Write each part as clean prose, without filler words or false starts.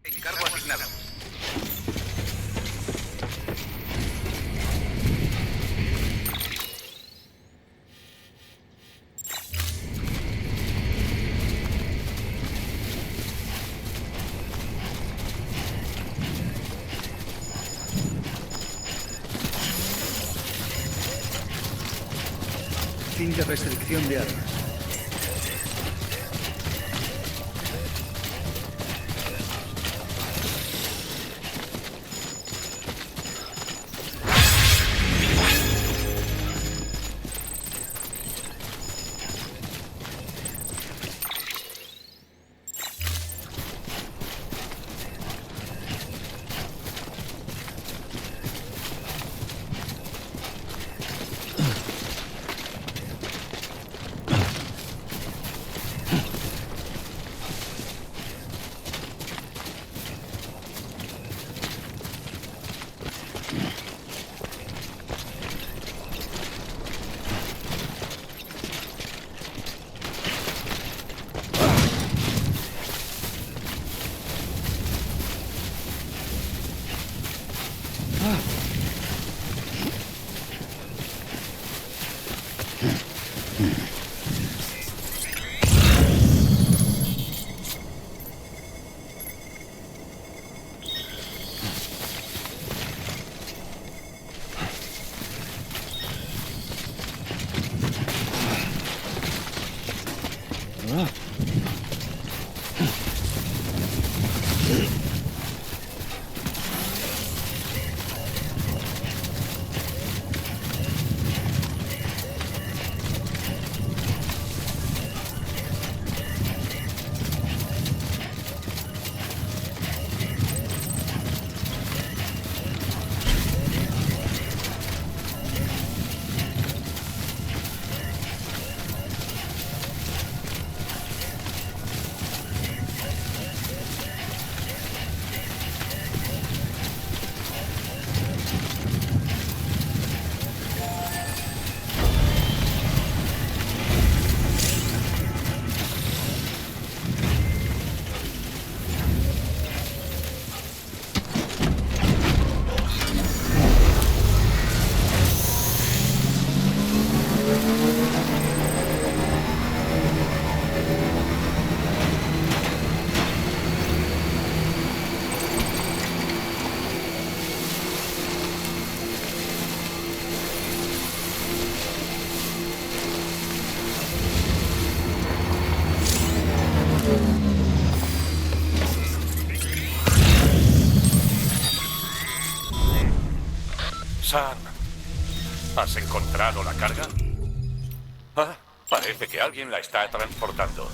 Encargo asignado. Fin de restricción de armas. Sam, ¿has encontrado la carga? Ah, parece que alguien la está transportando.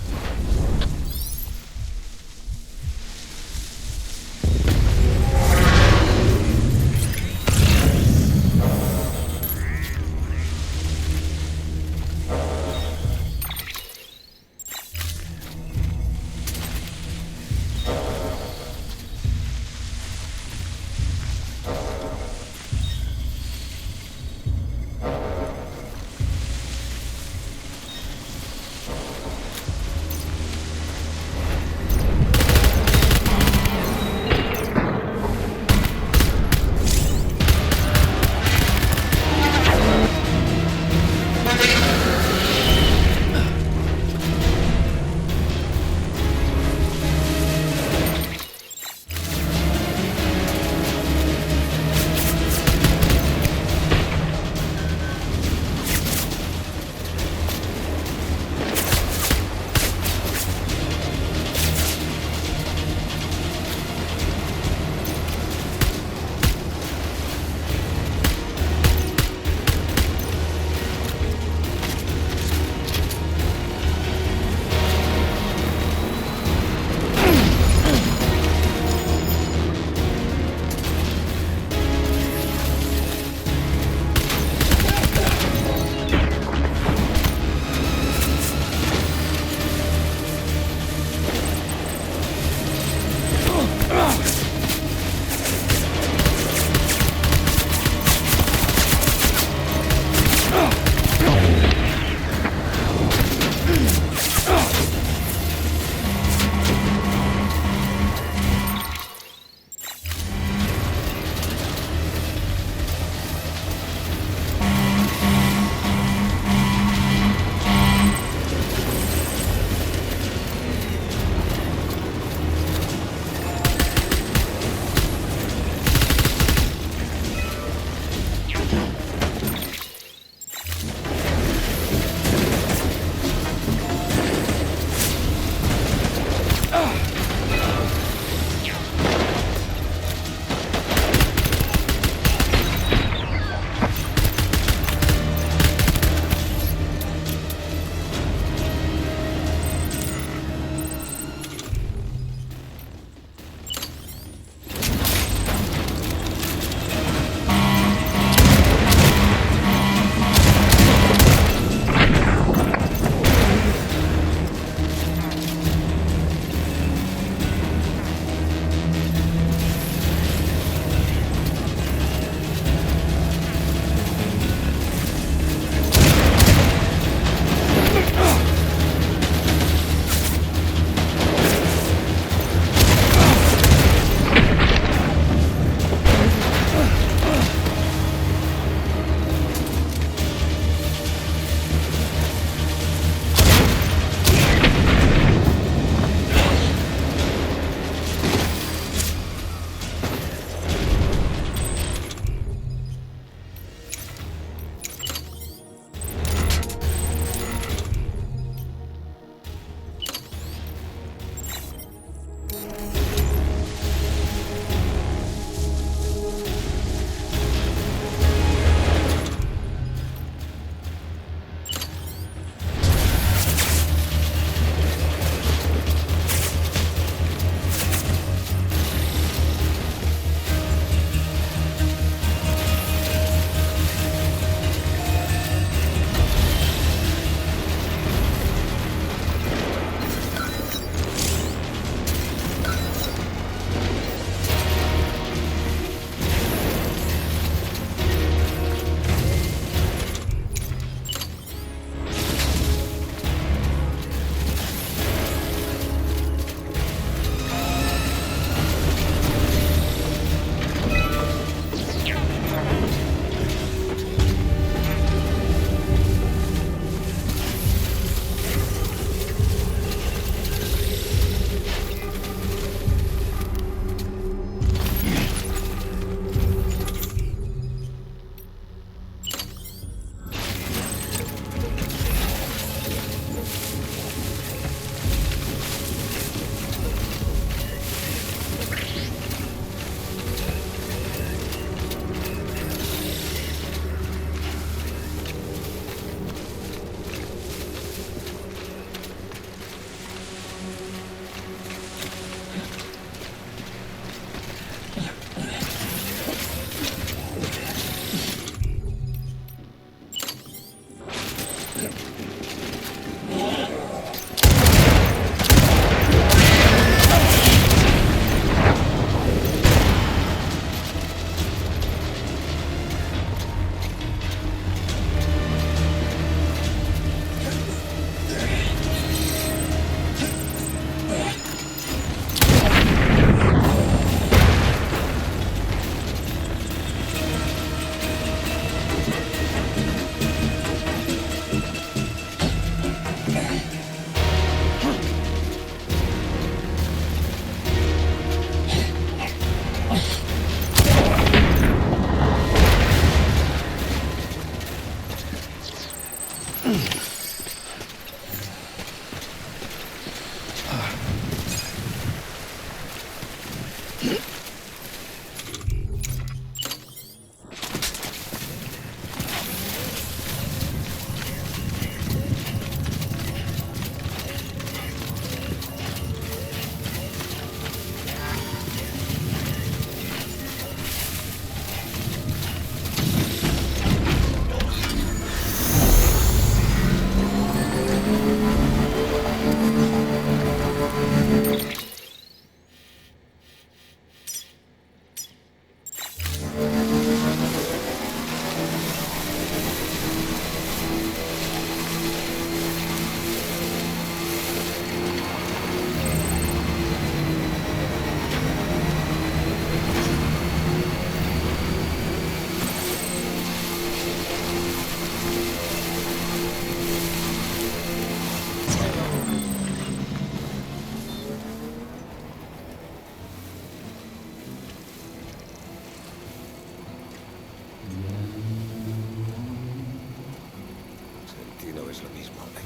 No es lo mismo aquí.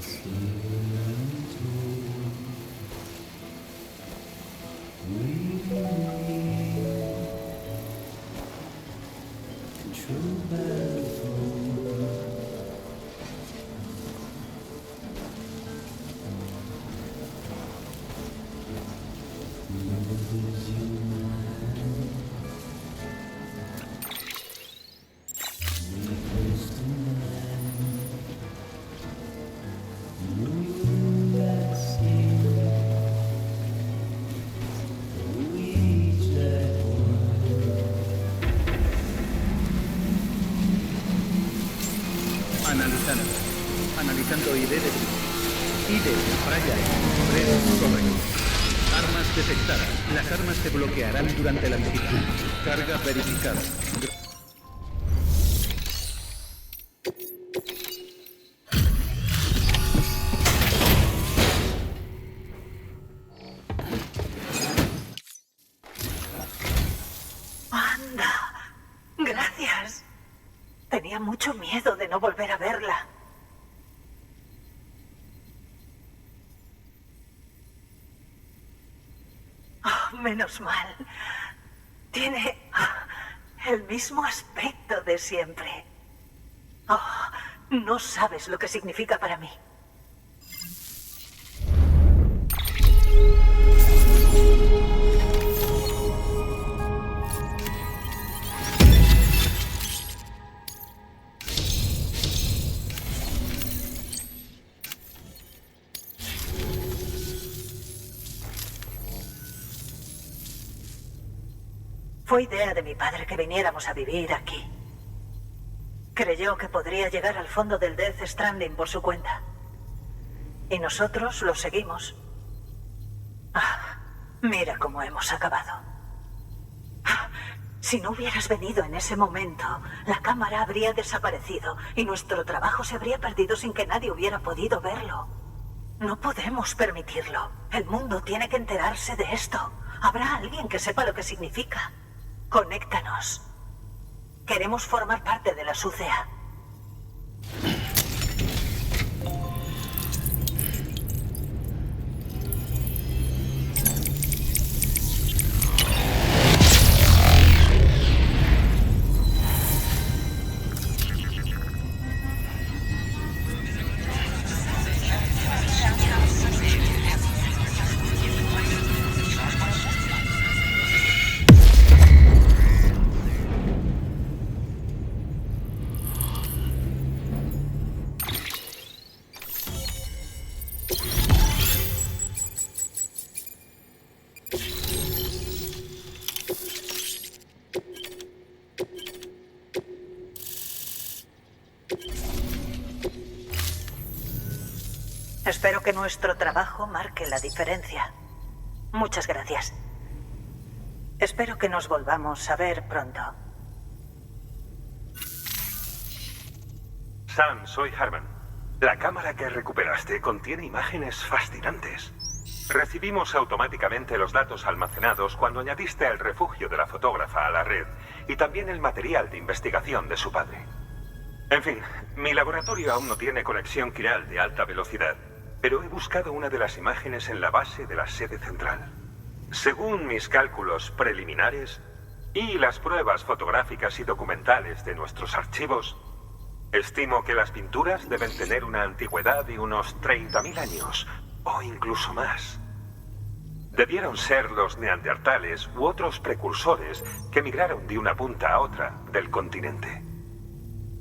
Analizando ID de grupo. ID, Fraya, red, correcto. Armas detectadas. Las armas se bloquearán durante la visita. Carga verificada. Anda. Gracias. Tenía mucho miedo de no volver a verla. Oh, menos mal. Tiene el mismo aspecto de siempre. Oh, no sabes lo que significa para mí. Fue idea de mi padre que viniéramos a vivir aquí. Creyó que podría llegar al fondo del Death Stranding por su cuenta. Y nosotros lo seguimos. Ah, mira cómo hemos acabado. Ah, si no hubieras venido en ese momento, la cámara habría desaparecido y nuestro trabajo se habría perdido sin que nadie hubiera podido verlo. No podemos permitirlo. El mundo tiene que enterarse de esto. Habrá alguien que sepa lo que significa. Conéctanos. Queremos formar parte de la SUCEA. Espero que nuestro trabajo marque la diferencia. Muchas gracias. Espero que nos volvamos a ver pronto. Sam, soy Harman. La cámara que recuperaste contiene imágenes fascinantes. Recibimos automáticamente los datos almacenados cuando añadiste el refugio de la fotógrafa a la red y también el material de investigación de su padre. En fin, mi laboratorio aún no tiene conexión quiral de alta velocidad, pero he buscado una de las imágenes en la base de la sede central. Según mis cálculos preliminares y las pruebas fotográficas y documentales de nuestros archivos, estimo que las pinturas deben tener una antigüedad de unos 30.000 años, o incluso más. Debieron ser los neandertales u otros precursores que migraron de una punta a otra del continente.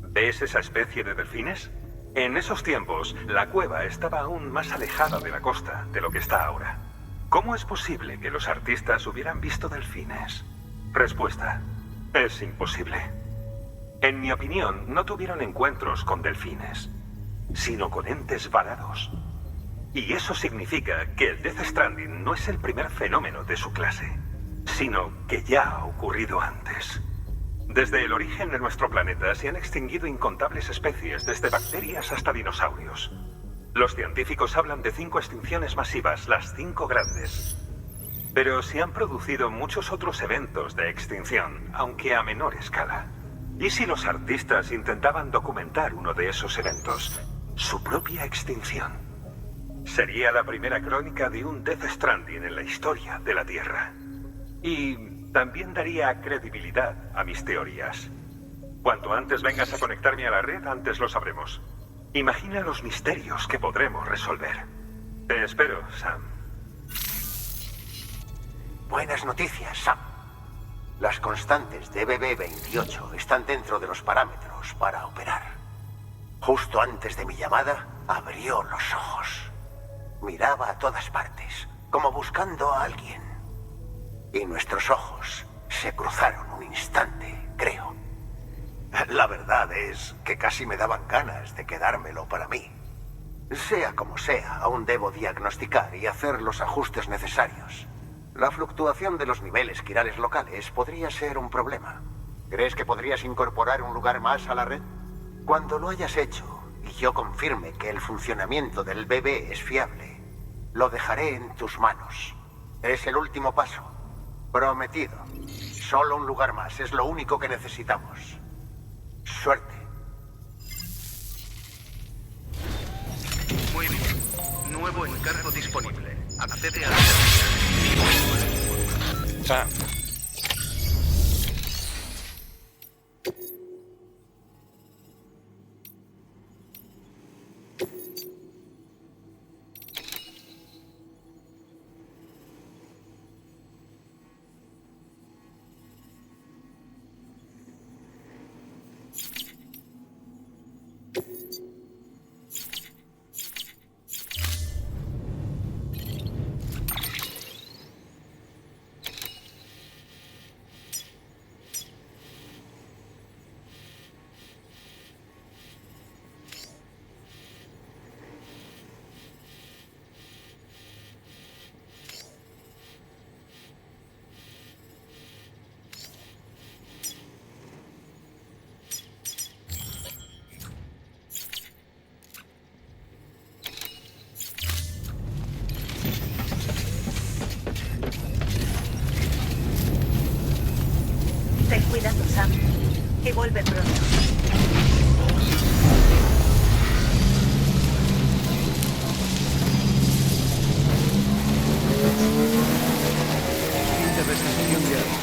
¿Ves esa especie de delfines? En esos tiempos, la cueva estaba aún más alejada de la costa de lo que está ahora. ¿Cómo es posible que los artistas hubieran visto delfines? Respuesta: es imposible. En mi opinión, no tuvieron encuentros con delfines, sino con entes varados. Y eso significa que el Death Stranding no es el primer fenómeno de su clase, sino que ya ha ocurrido antes. Desde el origen de nuestro planeta se han extinguido incontables especies, desde bacterias hasta dinosaurios. Los científicos hablan de 5 extinciones masivas, las 5 grandes. Pero se han producido muchos otros eventos de extinción, aunque a menor escala. ¿Y si los artistas intentaban documentar uno de esos eventos? Su propia extinción. Sería la primera crónica de un Death Stranding en la historia de la Tierra. Y también daría credibilidad a mis teorías. Cuanto antes vengas a conectarme a la red, antes lo sabremos. Imagina los misterios que podremos resolver. Te espero, Sam. Buenas noticias, Sam. Las constantes de BB28 están dentro de los parámetros para operar. Justo antes de mi llamada, abrió los ojos. Miraba a todas partes, como buscando a alguien. Y nuestros ojos se cruzaron un instante, creo. La verdad es que casi me daban ganas de quedármelo para mí. Sea como sea, aún debo diagnosticar y hacer los ajustes necesarios. La fluctuación de los niveles quirales locales podría ser un problema. ¿Crees que podrías incorporar un lugar más a la red? Cuando lo hayas hecho y yo confirme que el funcionamiento del bebé es fiable, lo dejaré en tus manos. Es el último paso. Prometido. Solo un lugar más es lo único que necesitamos. Suerte. Muy bien. Nuevo encargo disponible. Accede a la terminal. Sam, Ten cuidado, Sam. Y vuelve pronto. Fin de recepción de audio.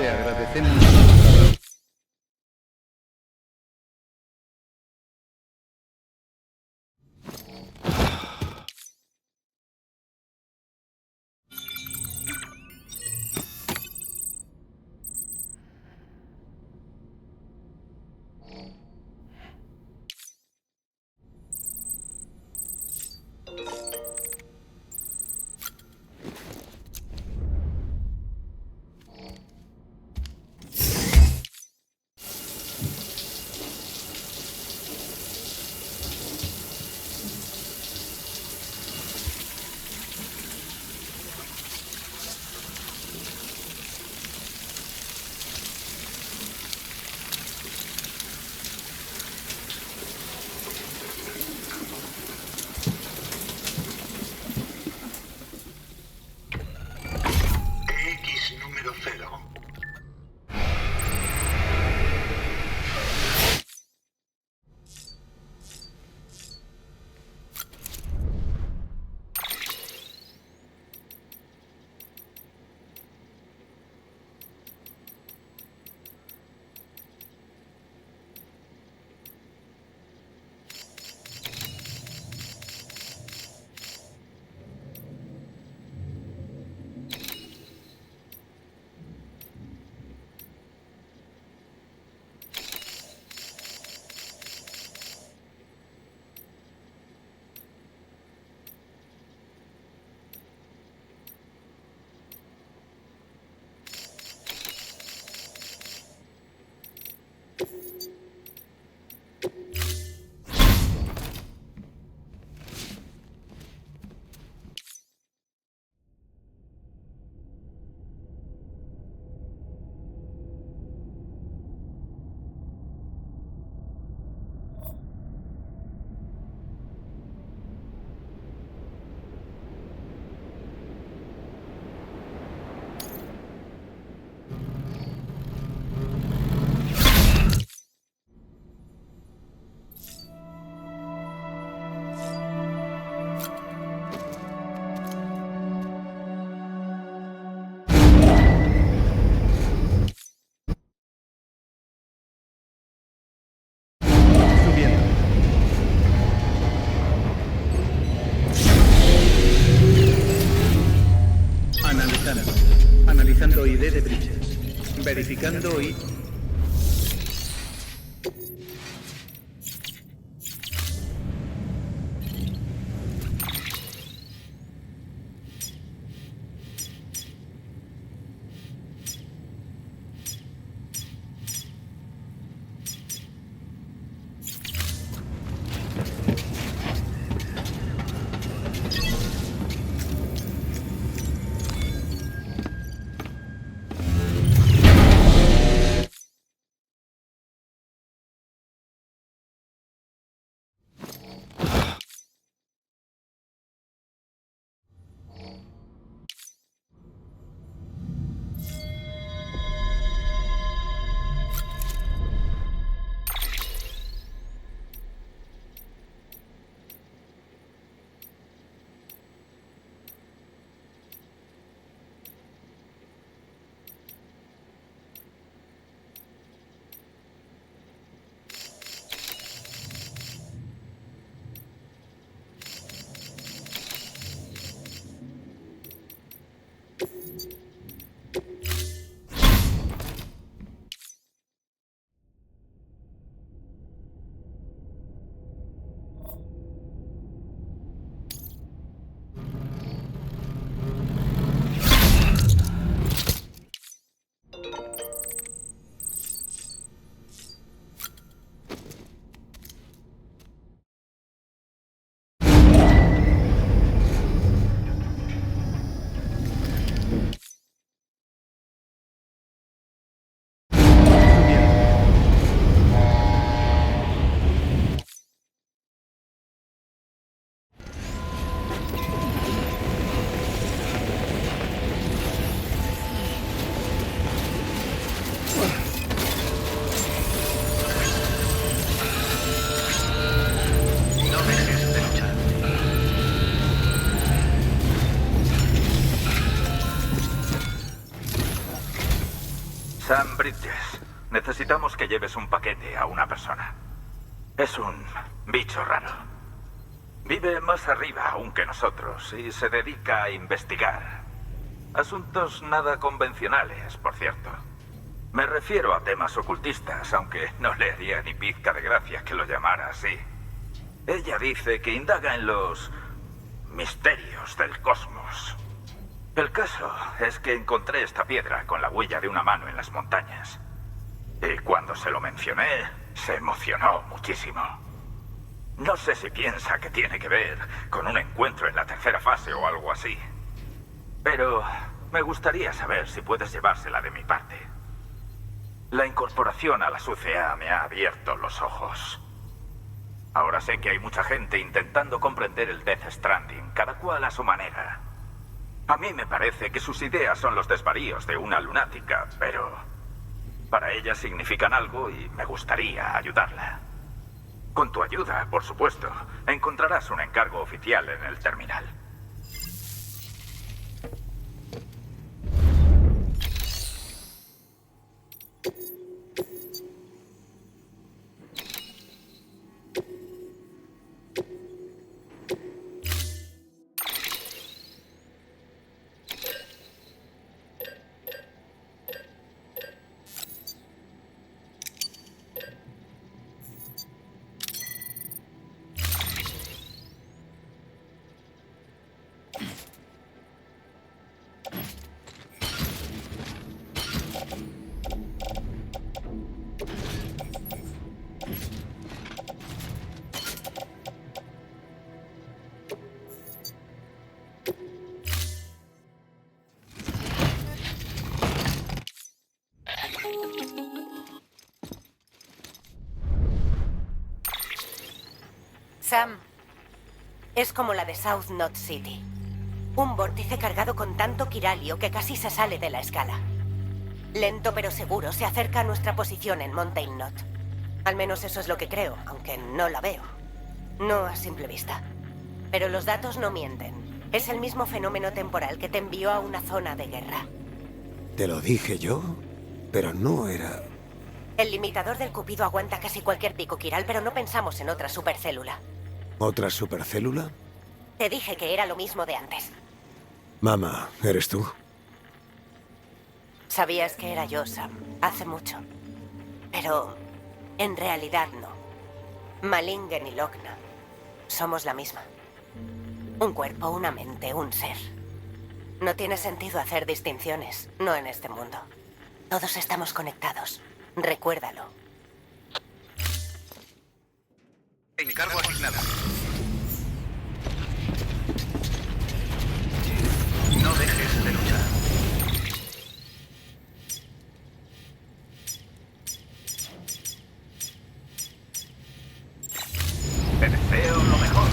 Te agradecemos. X número 0. Subiendo. Analizando. Analizando ID de Bridges. Verificando y... Sam Bridges, necesitamos que lleves un paquete a una persona. Es un bicho raro. Vive más arriba aún que nosotros y se dedica a investigar. Asuntos nada convencionales, por cierto. Me refiero a temas ocultistas, aunque no le haría ni pizca de gracia que lo llamara así. Ella dice que indaga en los misterios del cosmos. El caso es que encontré esta piedra con la huella de una mano en las montañas. Y cuando se lo mencioné, se emocionó muchísimo. No sé si piensa que tiene que ver con un encuentro en la tercera fase o algo así. Pero me gustaría saber si puedes llevársela de mi parte. La incorporación a la SUCA me ha abierto los ojos. Ahora sé que hay mucha gente intentando comprender el Death Stranding, cada cual a su manera. A mí me parece que sus ideas son los desvaríos de una lunática, pero para ella significan algo y me gustaría ayudarla. Con tu ayuda, por supuesto, encontrarás un encargo oficial en el terminal. Sam, es como la de South Knot City. Un vórtice cargado con tanto quiralio que casi se sale de la escala. Lento pero seguro se acerca a nuestra posición en Mountain Knot. Al menos eso es lo que creo, aunque no la veo. No a simple vista. Pero los datos no mienten. Es el mismo fenómeno temporal que te envió a una zona de guerra. Te lo dije yo, pero no era... El limitador del Cupido aguanta casi cualquier pico quiral, pero no pensamos en otra supercélula. ¿Otra supercélula? Te dije que era lo mismo de antes. Mamá, ¿eres tú? Sabías que era yo, Sam, hace mucho. Pero en realidad no. Malingen y Lochna somos la misma. Un cuerpo, una mente, un ser. No tiene sentido hacer distinciones, no en este mundo. Todos estamos conectados. Recuérdalo. Encargo asignado. No dejes de luchar. Te deseo lo mejor.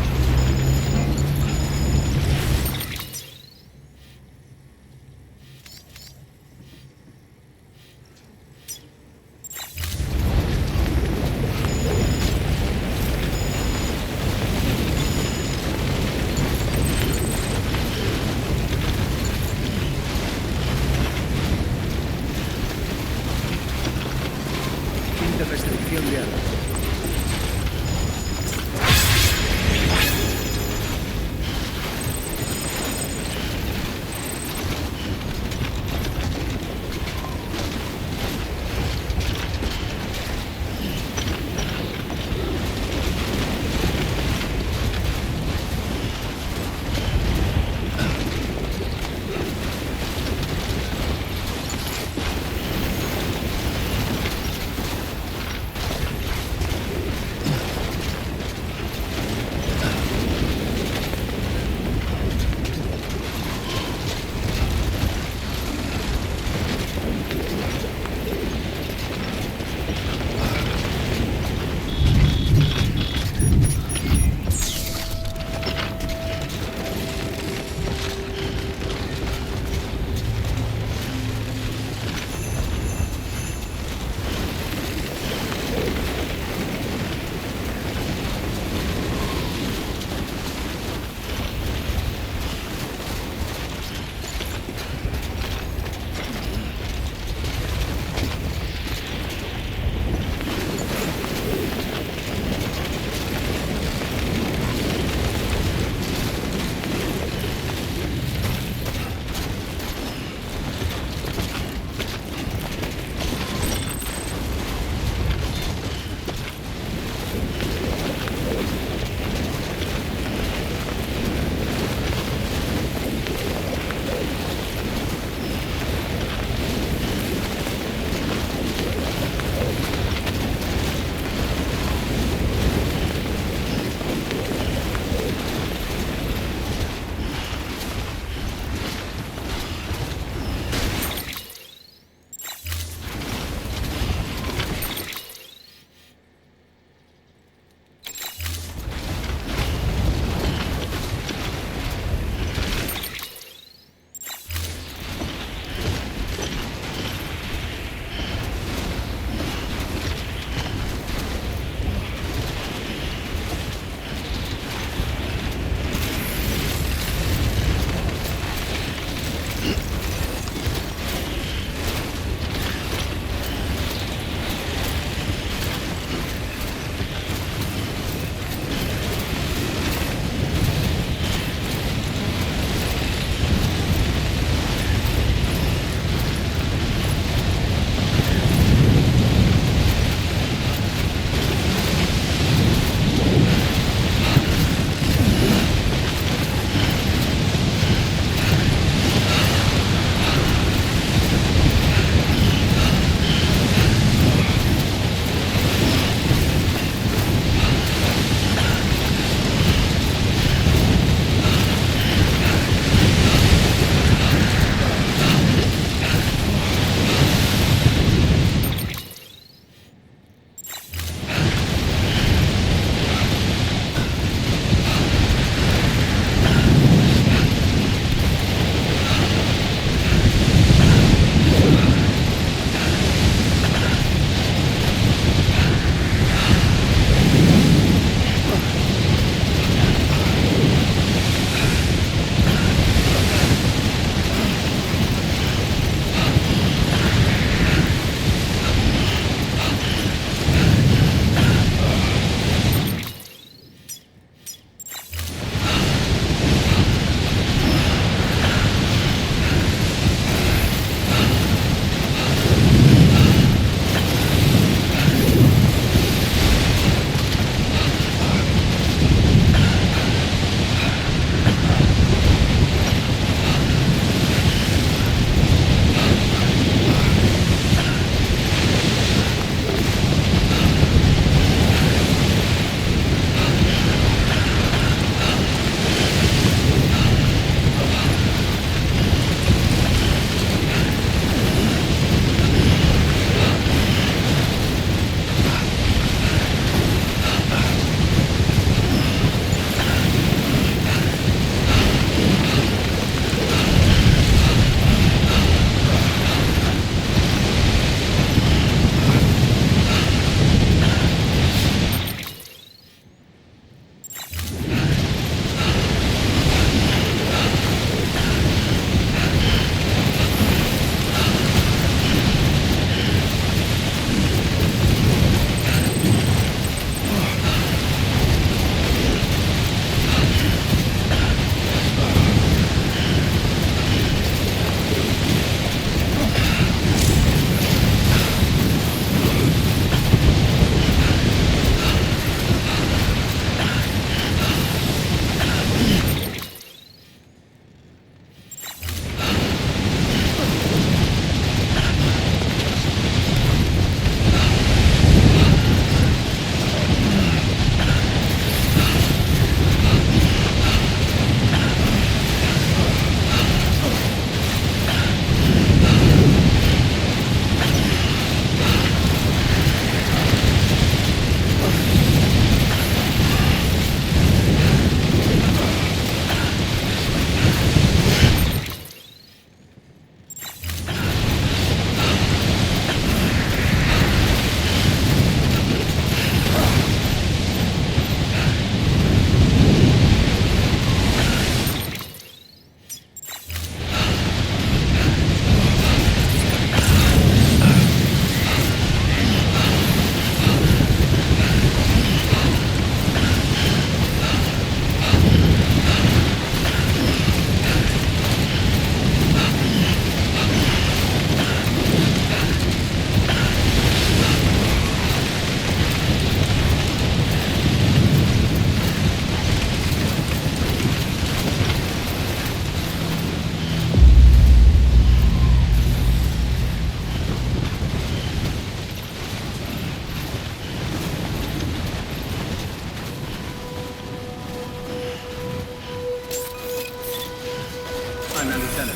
Analizando.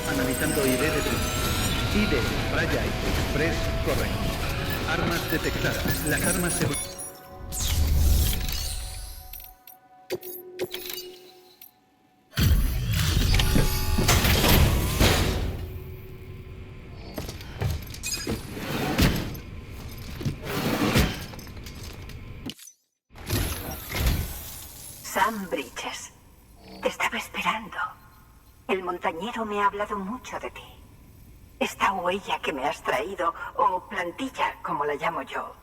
Analizando ID de Bridges. ID, Fragile, Express, correcto. Armas detectadas. Las armas se... Sam Bridges. Te estaba esperando. El montañero me ha hablado mucho de ti. Esta huella que me has traído, o plantilla, como la llamo yo,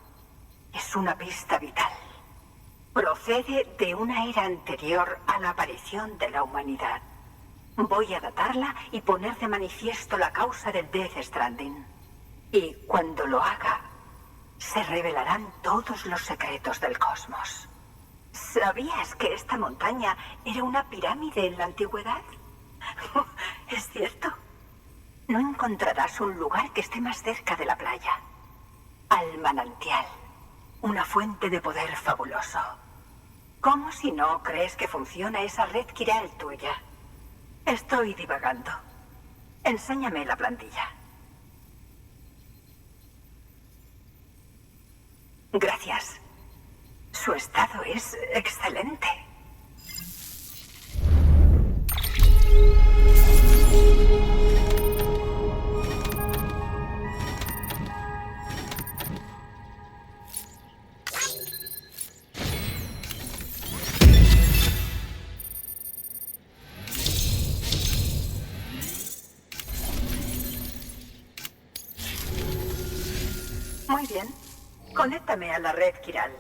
es una pista vital. Procede de una era anterior a la aparición de la humanidad. Voy a datarla y poner de manifiesto la causa del Death Stranding. Y cuando lo haga, se revelarán todos los secretos del cosmos. ¿Sabías que esta montaña era una pirámide en la antigüedad? Es cierto. No encontrarás un lugar que esté más cerca de la playa. Al manantial. Una fuente de poder fabuloso. ¿Cómo si no crees que funciona esa red Kiral tuya? Estoy divagando. Enséñame la plantilla. Gracias. Su estado es excelente. Muy bien. Conéctame a la red Kiral.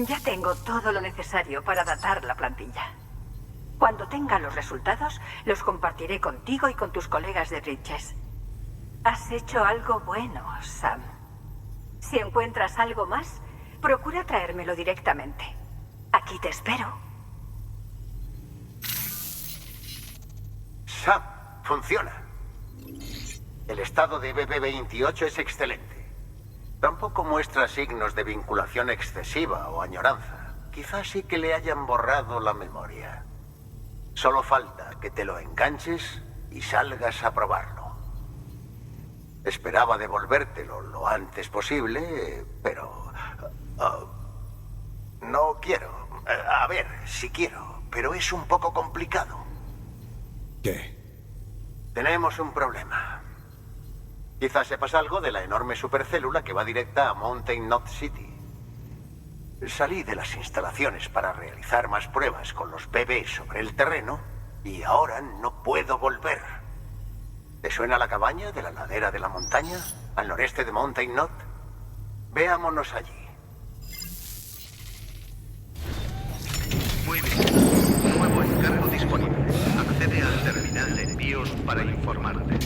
Ya tengo todo lo necesario para datar la plantilla. Cuando tenga los resultados, los compartiré contigo y con tus colegas de Bridges. Has hecho algo bueno, Sam. Si encuentras algo más, procura traérmelo directamente. Aquí te espero. Sam, funciona. El estado de BB-28 es excelente. Tampoco muestra signos de vinculación excesiva o añoranza. Quizás sí que le hayan borrado la memoria. Solo falta que te lo enganches y salgas a probarlo. Esperaba devolvértelo lo antes posible, pero... no quiero. A ver, sí quiero, pero es un poco complicado. ¿Qué? Tenemos un problema. Quizás sepas algo de la enorme supercélula que va directa a Mountain Knot City. Salí de las instalaciones para realizar más pruebas con los bebés sobre el terreno y ahora no puedo volver. ¿Te suena la cabaña de la ladera de la montaña, al noreste de Mountain Knot? Veámonos allí. Muy bien. Nuevo encargo disponible. Accede al terminal de envíos para informarte.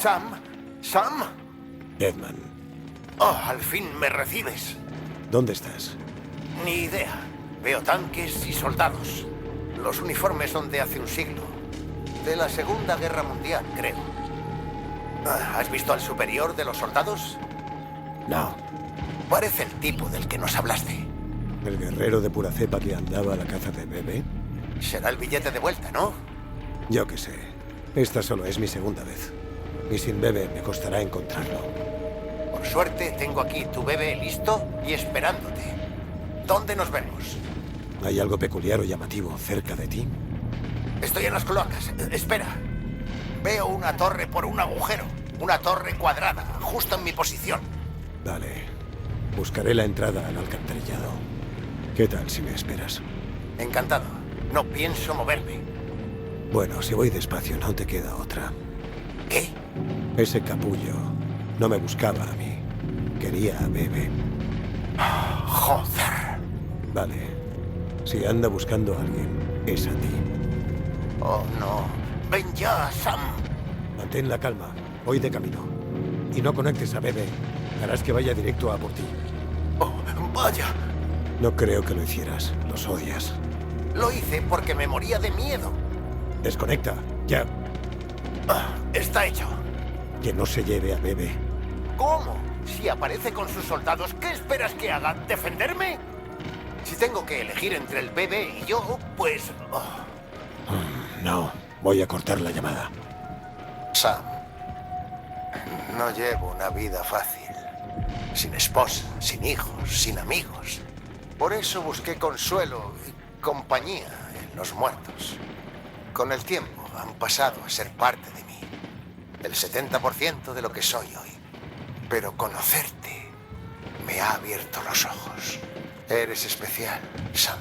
Sam, Sam. Edman. Oh, al fin me recibes. ¿Dónde estás? Ni idea. Veo tanques y soldados. Los uniformes son de hace un siglo. De la Segunda Guerra Mundial, creo. ¿Has visto al superior de los soldados? No. Parece el tipo del que nos hablaste. ¿El guerrero de pura cepa que andaba a la caza de bebé? Será el billete de vuelta, ¿no? Yo qué sé. Esta solo es mi segunda vez. Y sin bebé me costará encontrarlo. Por suerte, tengo aquí tu bebé listo y esperándote. ¿Dónde nos vemos? ¿Hay algo peculiar o llamativo cerca de ti? Estoy en las cloacas. Espera. Veo una torre por un agujero. Una torre cuadrada, justo en mi posición. Vale. Buscaré la entrada al alcantarillado. ¿Qué tal si me esperas? Encantado. No pienso moverme. Bueno, si voy despacio no te queda otra. ¿Qué? Ese capullo no me buscaba a mí. Quería a Bebe. Joder. Vale. Si anda buscando a alguien, es a ti. Oh, no. Ven ya, Sam. Mantén la calma. Voy de camino. Y no conectes a Bebe. Harás que vaya directo a por ti. Oh, vaya. No creo que lo hicieras. Los odias. Lo hice porque me moría de miedo. Desconecta. Ya. Está hecho. Que no se lleve a Bebe. ¿Cómo? Si aparece con sus soldados, ¿qué esperas que haga? ¿Defenderme? Si tengo que elegir entre el bebé y yo, pues... No. Voy a cortar la llamada. Sam, no llevo una vida fácil. Sin esposa, sin hijos, sin amigos. Por eso busqué consuelo y compañía en los muertos. Con el tiempo han pasado a ser parte de mí. El 70% de lo que soy hoy. Pero conocerte me ha abierto los ojos. Eres especial, Sam.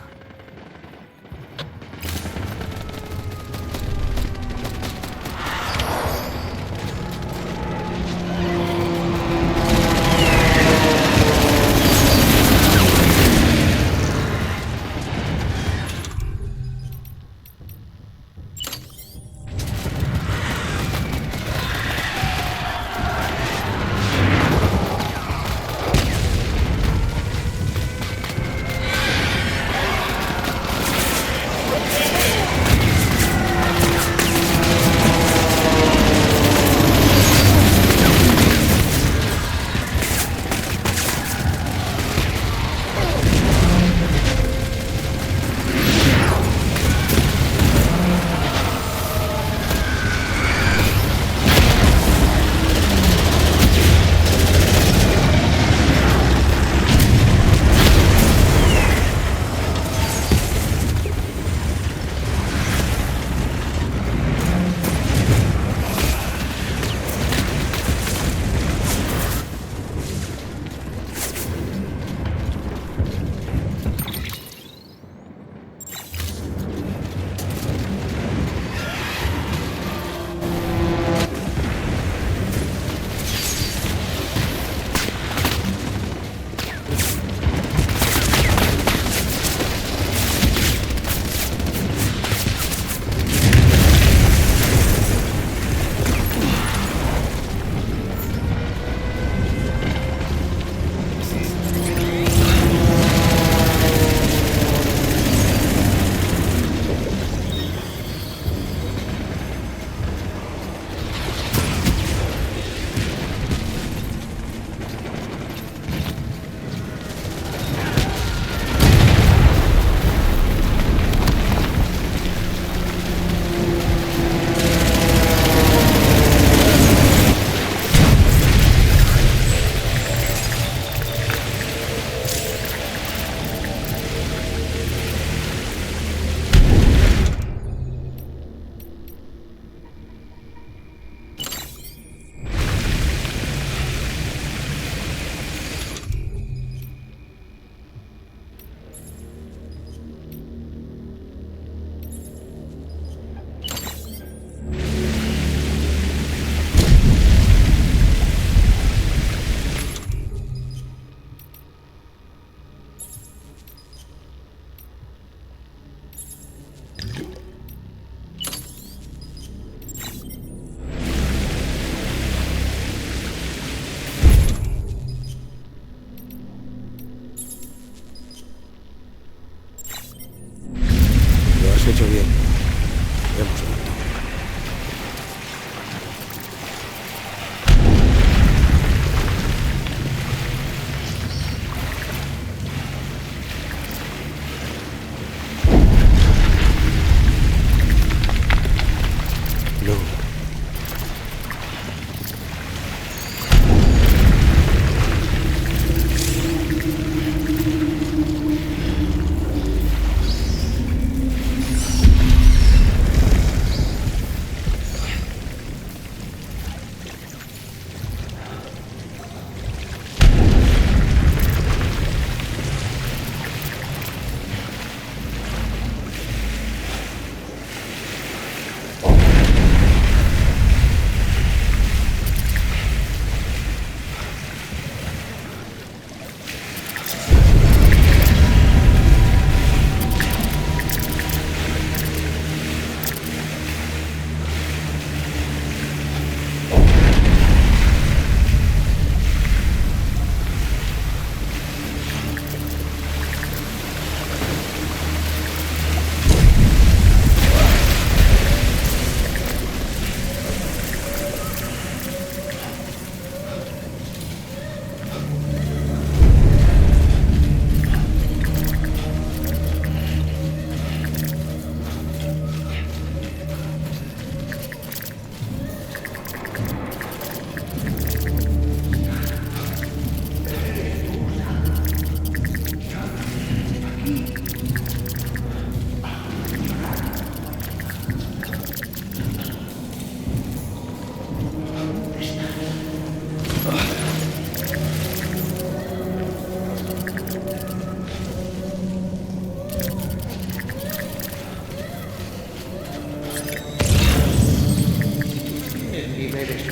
niveles.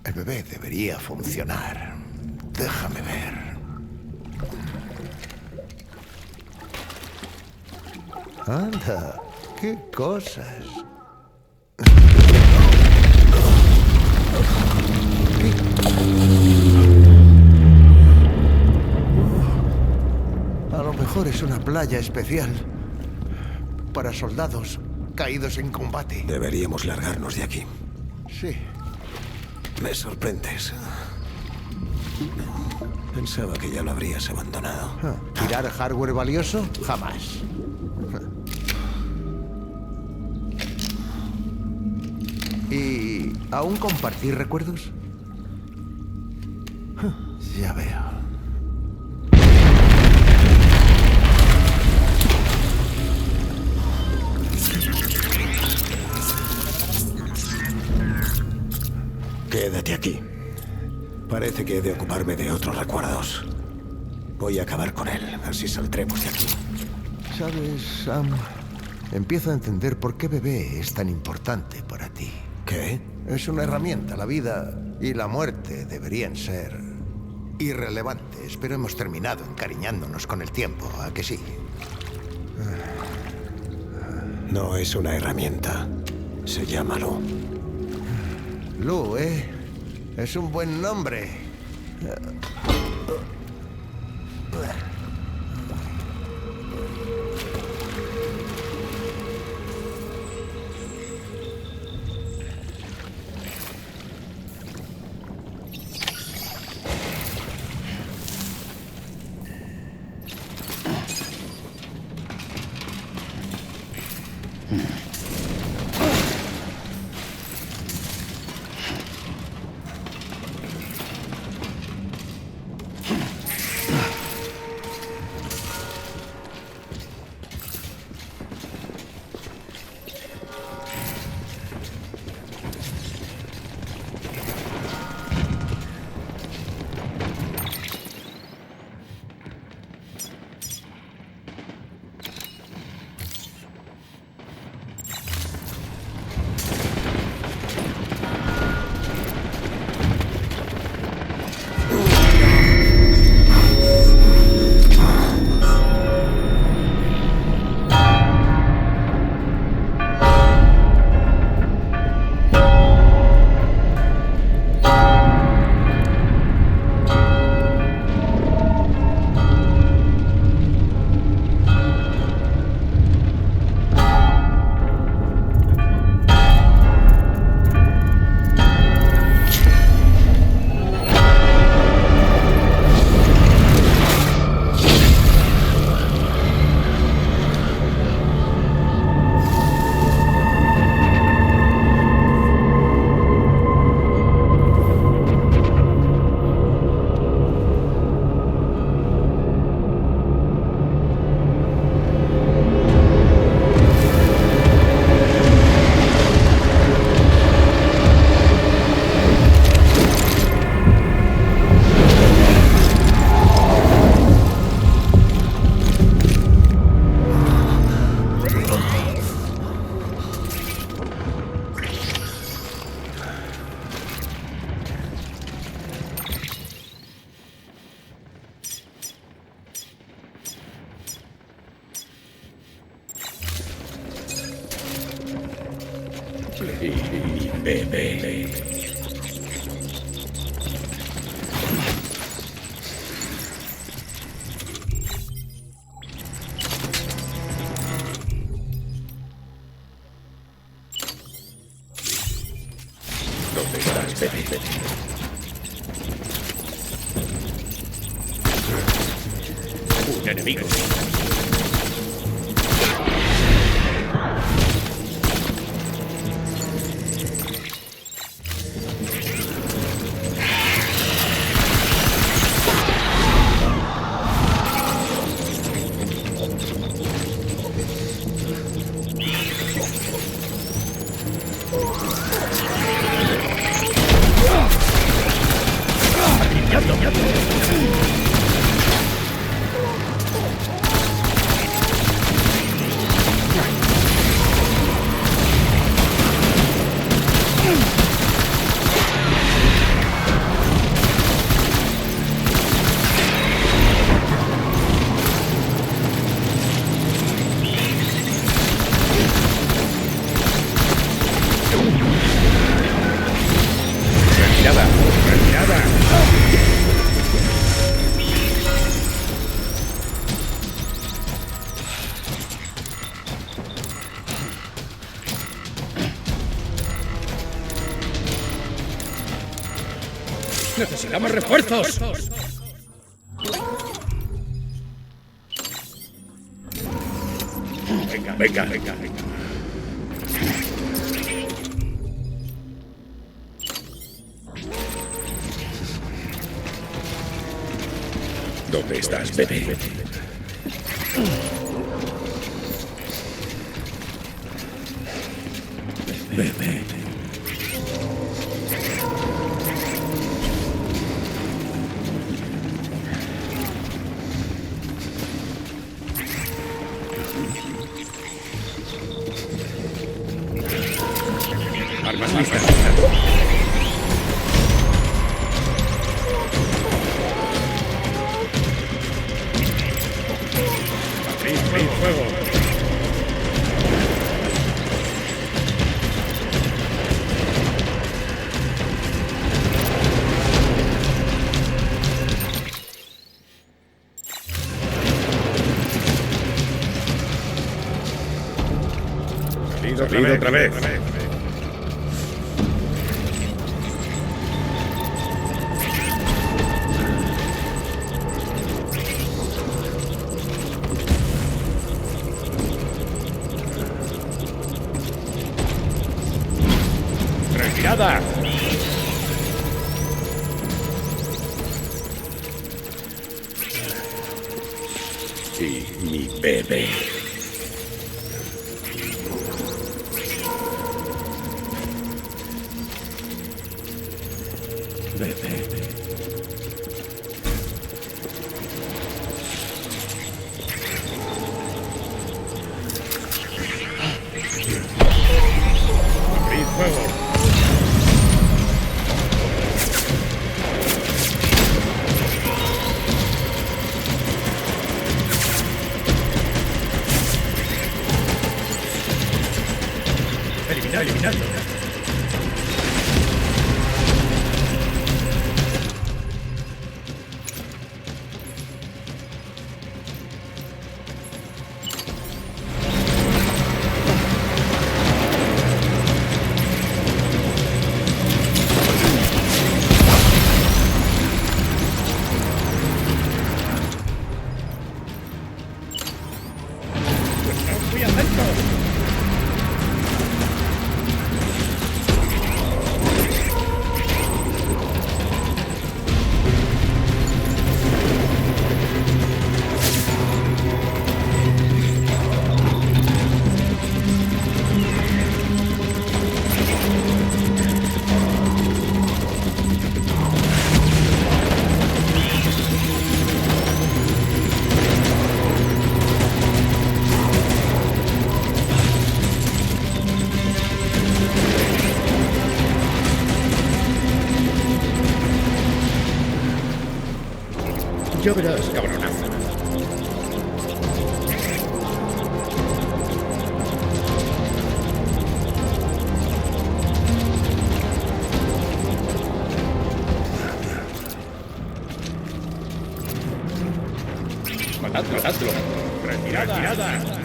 El bebé debería funcionar. Déjame ver. Anda, qué cosas. A lo mejor es una playa especial para soldados caídos en combate. Deberíamos largarnos de aquí. Sí. Me sorprendes. Pensaba que ya lo habrías abandonado. ¿Tirar hardware valioso? Jamás. ¿Y aún compartir recuerdos? Ya veo. Quédate aquí. Parece que he de ocuparme de otros recuerdos. Voy a acabar con él, así saldremos de aquí. ¿Sabes, Sam? Empiezo a entender por qué bebé es tan importante para ti. ¿Qué? Es una herramienta. La vida y la muerte deberían ser irrelevantes, pero hemos terminado encariñándonos con el tiempo, ¿a que sí? No es una herramienta. Se llama Lu. Lu, ¿eh? Es un buen nombre. mi bebé. ¿Dónde estás, bebé? Un enemigo. ¡Necesitamos refuerzos! Venga. ¿Dónde estás, bebé? Bebé. Armas listas. Abrid fuego. Salido otra vez. ¡Retirada! Y mi bebé. Abrid fuego. Eliminadlo. Muy atento. Ya verás, cabronazo. Hazlo. Retirada.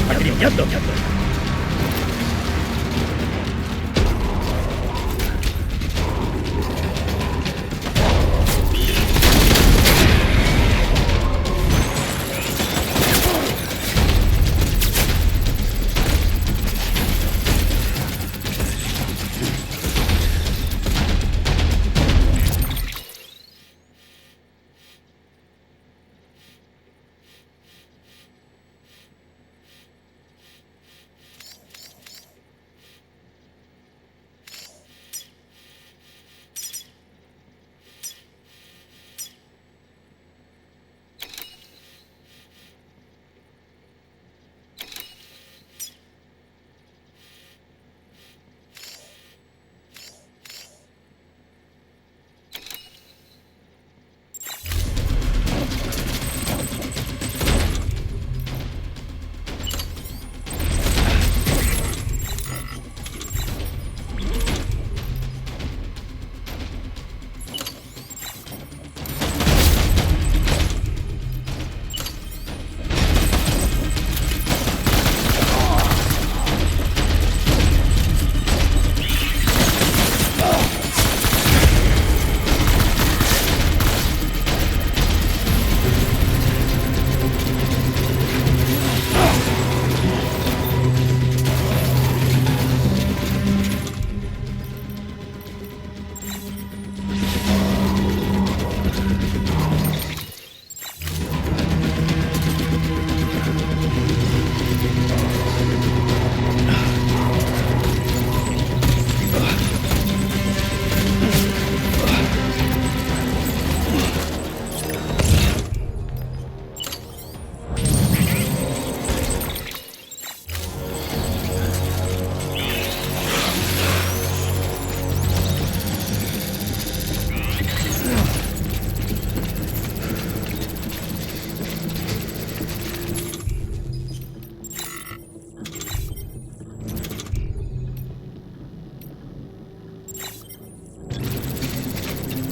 Acribillando.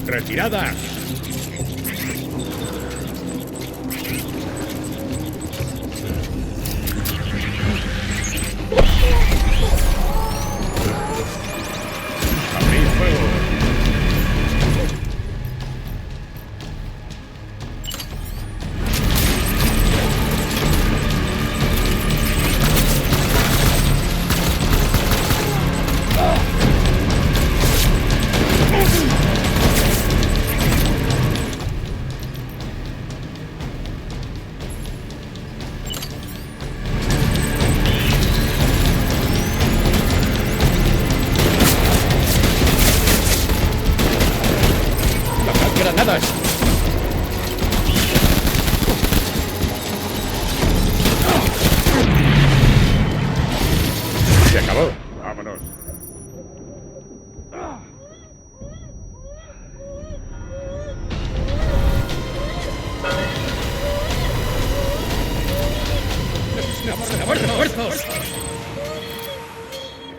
¡Retirada! ¡Abrid fuego! ¡Refuerzos!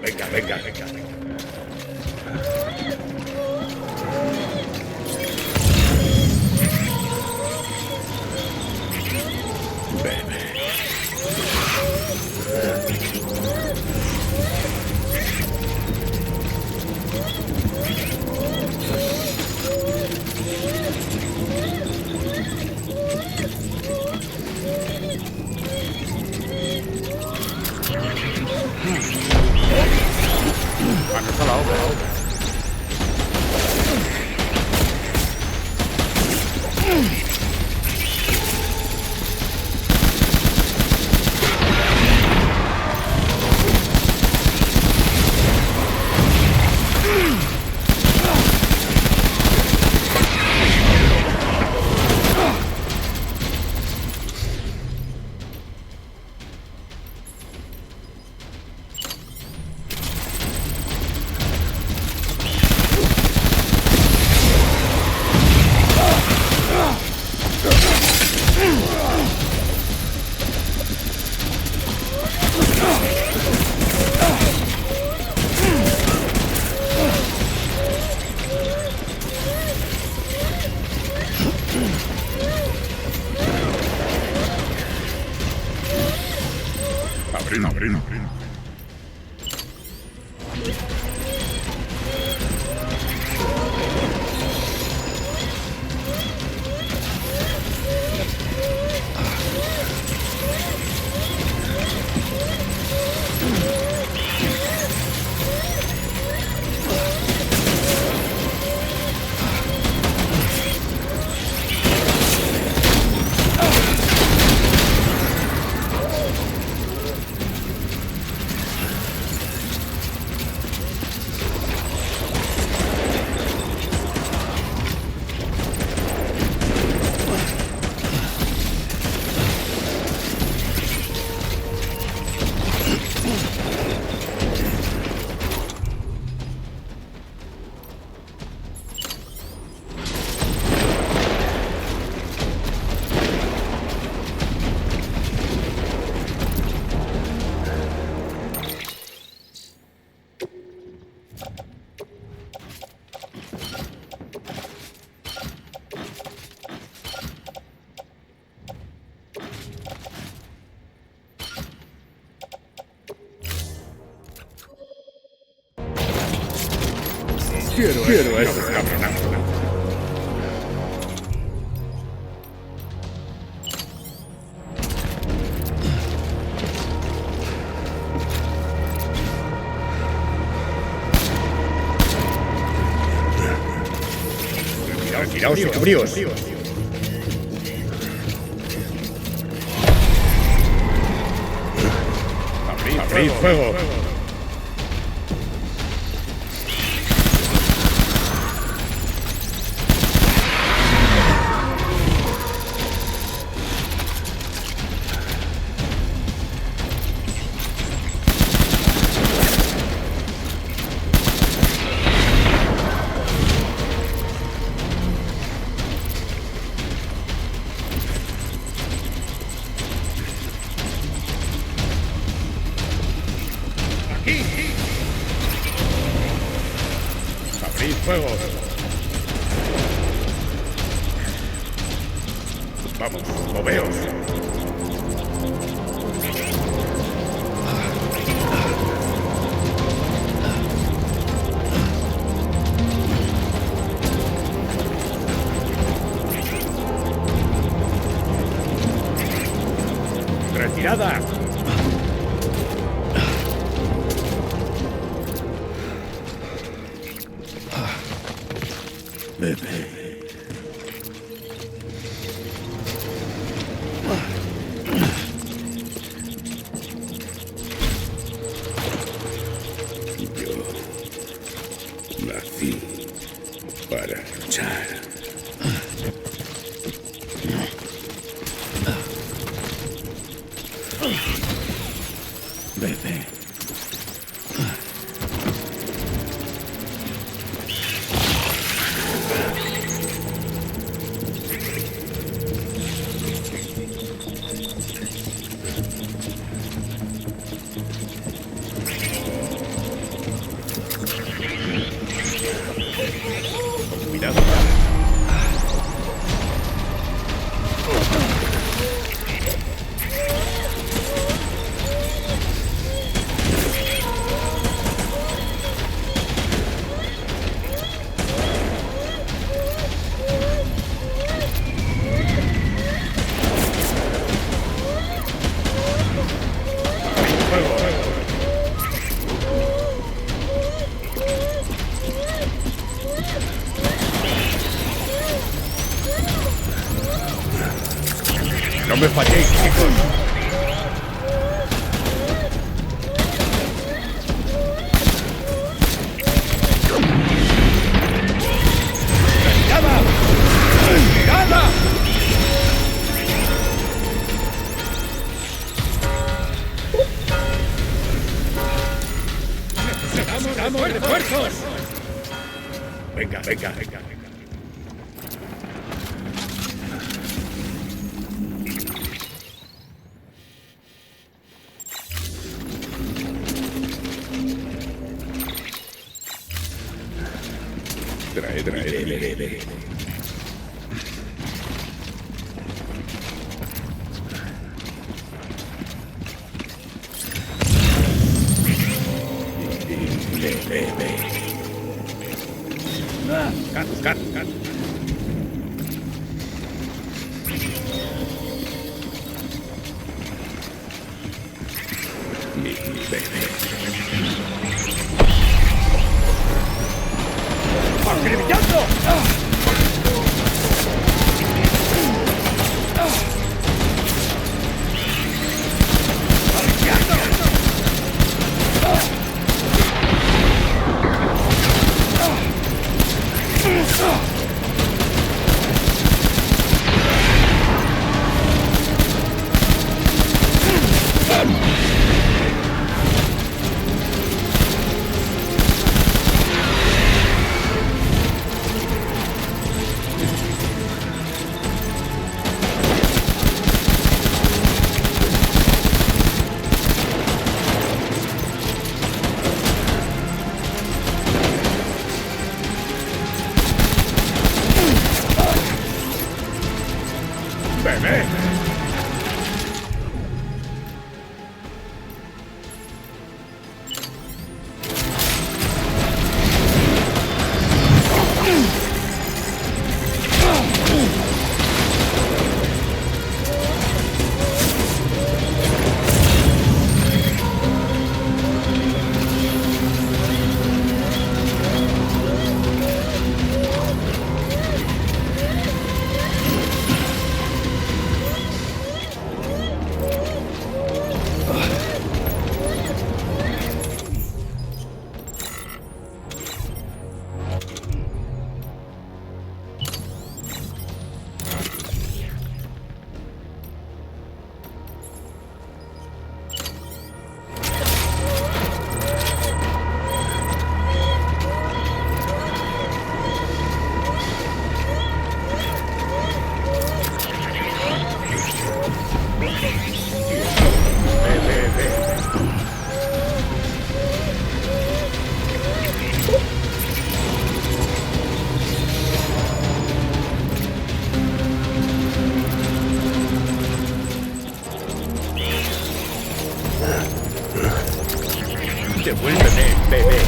Venga. Manos a la obra. Abrino. Quiero a esos cabronazos. Retiraos, cabríos. Abrid fuego. Abrid fuego. Vamos, moveos. ¡Retirada! Bebe. Yo nací para luchar. Bebe. No me falléis, chicos. ¡Retirada! ¡Retirada! ¡Necesitamos refuerzos! Venga, venga, venga, venga. Trae. Cat. Mi bebé. ¡Acribillando! ¡Bebé! Devuélveme, bebé.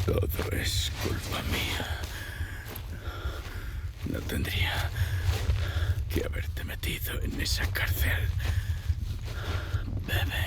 Todo es culpa mía. No tendría que haberte metido en esa cárcel. Bebé.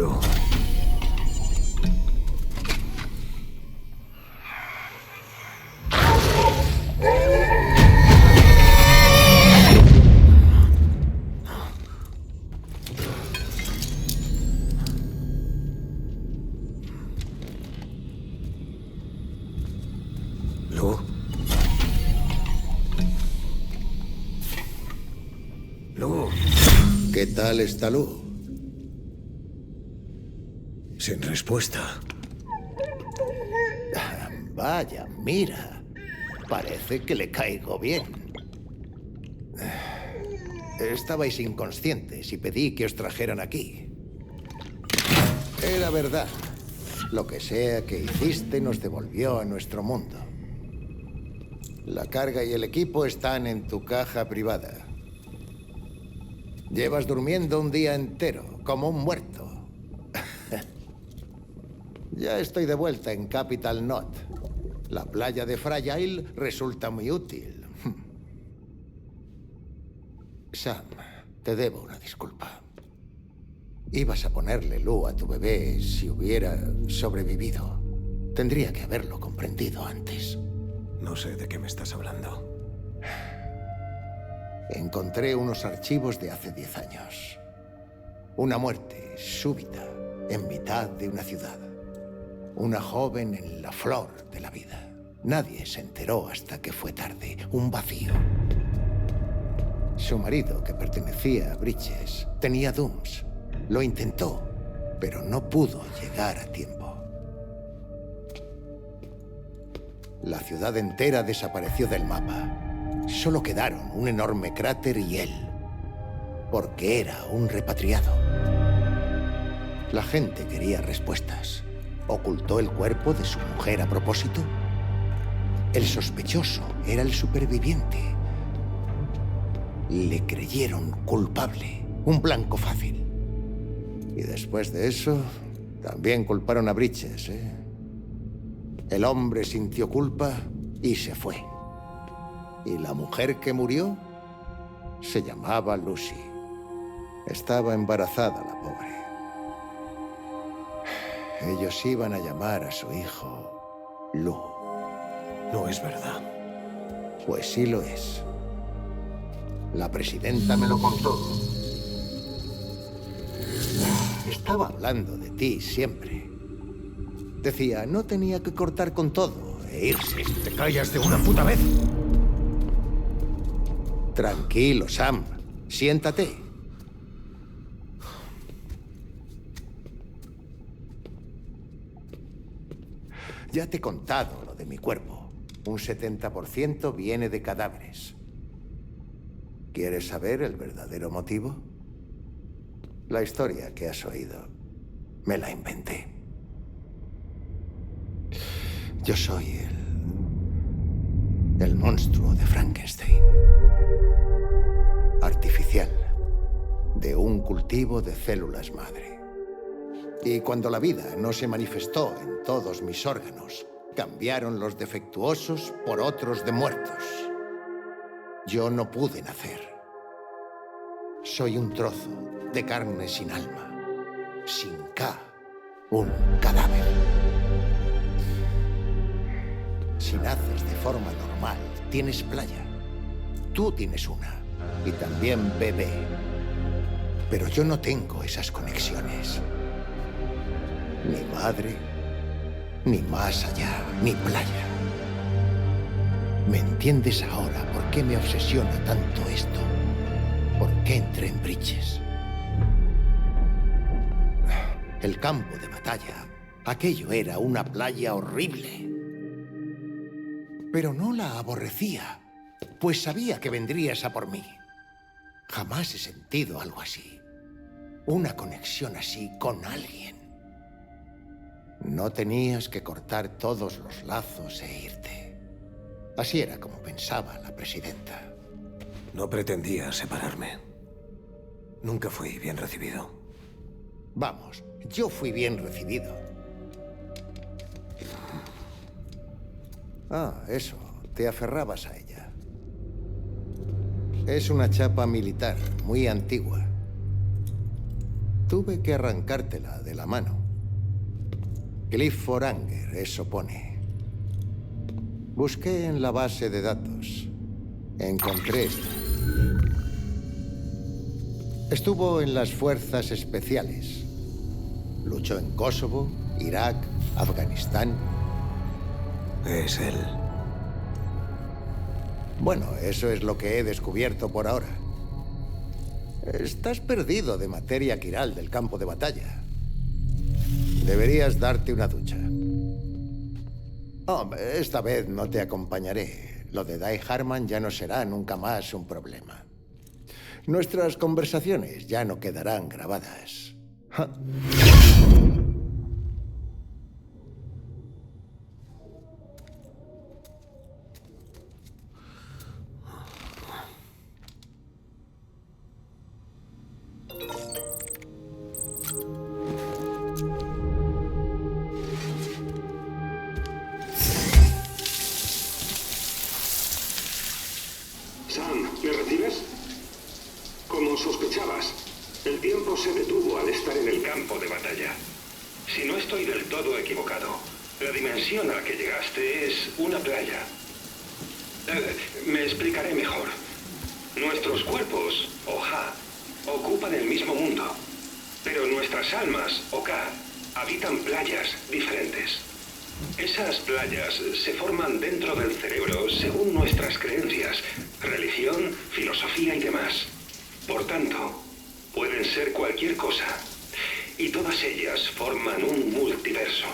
Lu. Lu. Lu. ¿Qué tal está Lu? Sin respuesta. Vaya, mira. Parece que le caigo bien. Estabais inconscientes y pedí que os trajeran aquí. Era verdad. Lo que sea que hiciste nos devolvió a nuestro mundo. La carga y el equipo están en tu caja privada. Llevas durmiendo un día entero, como un muerto. Ya estoy de vuelta en Capital Knot. La playa de Fragile resulta muy útil. Sam, te debo una disculpa. Ibas a ponerle Lu a tu bebé si hubiera sobrevivido. Tendría que haberlo comprendido antes. No sé de qué me estás hablando. Encontré unos archivos de hace 10 años. Una muerte súbita en mitad de una ciudad. Una joven en la flor de la vida. Nadie se enteró hasta que fue tarde. Un vacío. Su marido, que pertenecía a Bridges, tenía Dooms. Lo intentó, pero no pudo llegar a tiempo. La ciudad entera desapareció del mapa. Solo quedaron un enorme cráter y él, porque era un repatriado. La gente quería respuestas. ¿Ocultó el cuerpo de su mujer a propósito? El sospechoso era el superviviente. Le creyeron culpable, un blanco fácil. Y después de eso, también culparon a Bridges, ¿eh? El hombre sintió culpa y se fue. Y la mujer que murió se llamaba Lucy. Estaba embarazada la pobre. Ellos iban a llamar a su hijo Lu. No es verdad. Pues sí lo es. La presidenta me lo contó. Estaba hablando de ti siempre. Decía, no tenía que cortar con todo e irse. ¿Te callas de una puta vez? Tranquilo, Sam. Siéntate. Ya te he contado lo de mi cuerpo. Un 70% viene de cadáveres. ¿Quieres saber el verdadero motivo? La historia que has oído, me la inventé. Yo soy el monstruo de Frankenstein. Artificial. De un cultivo de células madre. Y cuando la vida no se manifestó en todos mis órganos, cambiaron los defectuosos por otros de muertos. Yo no pude nacer. Soy un trozo de carne sin alma, sin K, un cadáver. Si naces de forma normal, tienes playa. Tú tienes una, y también bebé. Pero yo no tengo esas conexiones. Ni madre, ni más allá, ni playa. ¿Me entiendes ahora por qué me obsesiona tanto esto? ¿Por qué entré en Bridges? El campo de batalla, aquello era una playa horrible. Pero no la aborrecía, pues sabía que vendrías a por mí. Jamás he sentido algo así. Una conexión así con alguien. No tenías que cortar todos los lazos e irte. Así era como pensaba la presidenta. No pretendía separarme. Nunca fui bien recibido. Vamos, yo fui bien recibido. Ah, eso. Te aferrabas a ella. Es una chapa militar, muy antigua. Tuve que arrancártela de la mano. Clifford Anger, eso pone. Busqué en la base de datos. Encontré esta. Estuvo en las fuerzas especiales. Luchó en Kosovo, Irak, Afganistán. Es él. Bueno, eso es lo que he descubierto por ahora. Estás perdido de materia quiral del campo de batalla. Deberías darte una ducha. Oh, esta vez no te acompañaré. Lo de Die Harman ya no será nunca más un problema. Nuestras conversaciones ya no quedarán grabadas. Sam, ¿me recibes? Como sospechabas, el tiempo se detuvo al estar en el campo de batalla. Si no estoy del todo equivocado, la dimensión a la que llegaste es una playa. Me explicaré mejor. Nuestros cuerpos, Oja, ocupan el mismo mundo, pero nuestras almas, Oka, habitan playas diferentes. Esas playas se forman dentro del cerebro según nuestras creencias, religión, filosofía y demás. Por tanto, pueden ser cualquier cosa, y todas ellas forman un multiverso.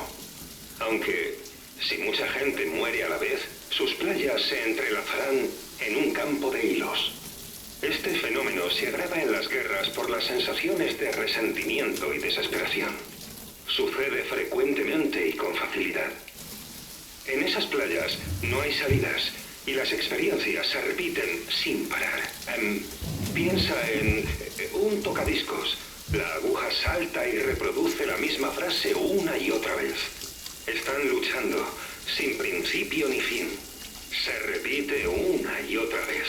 Aunque, si mucha gente muere a la vez, sus playas se entrelazarán en un campo de hilos. Este fenómeno se agrava en las guerras por las sensaciones de resentimiento y desesperación. Sucede frecuentemente y con facilidad. En esas playas no hay salidas y las experiencias se repiten sin parar. Piensa en un tocadiscos. La aguja salta y reproduce la misma frase una y otra vez. Están luchando, sin principio ni fin. Se repite una y otra vez.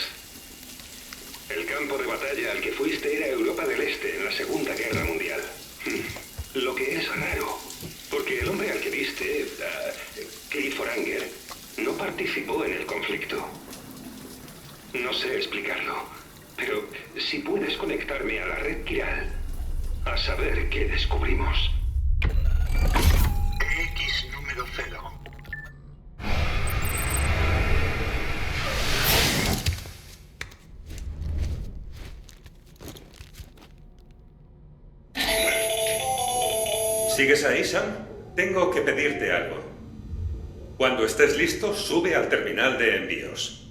El campo de batalla al que fuiste era Europa del Este en la Segunda Guerra Mundial. Lo que es raro, porque el hombre al que viste, Clifford Anger, no participó en el conflicto. No sé explicarlo, pero si puedes conectarme a la red Kiral, a saber qué descubrimos. X número 0. ¿Sigues ahí, Sam? Tengo que pedirte algo. Cuando estés listo, sube al terminal de envíos.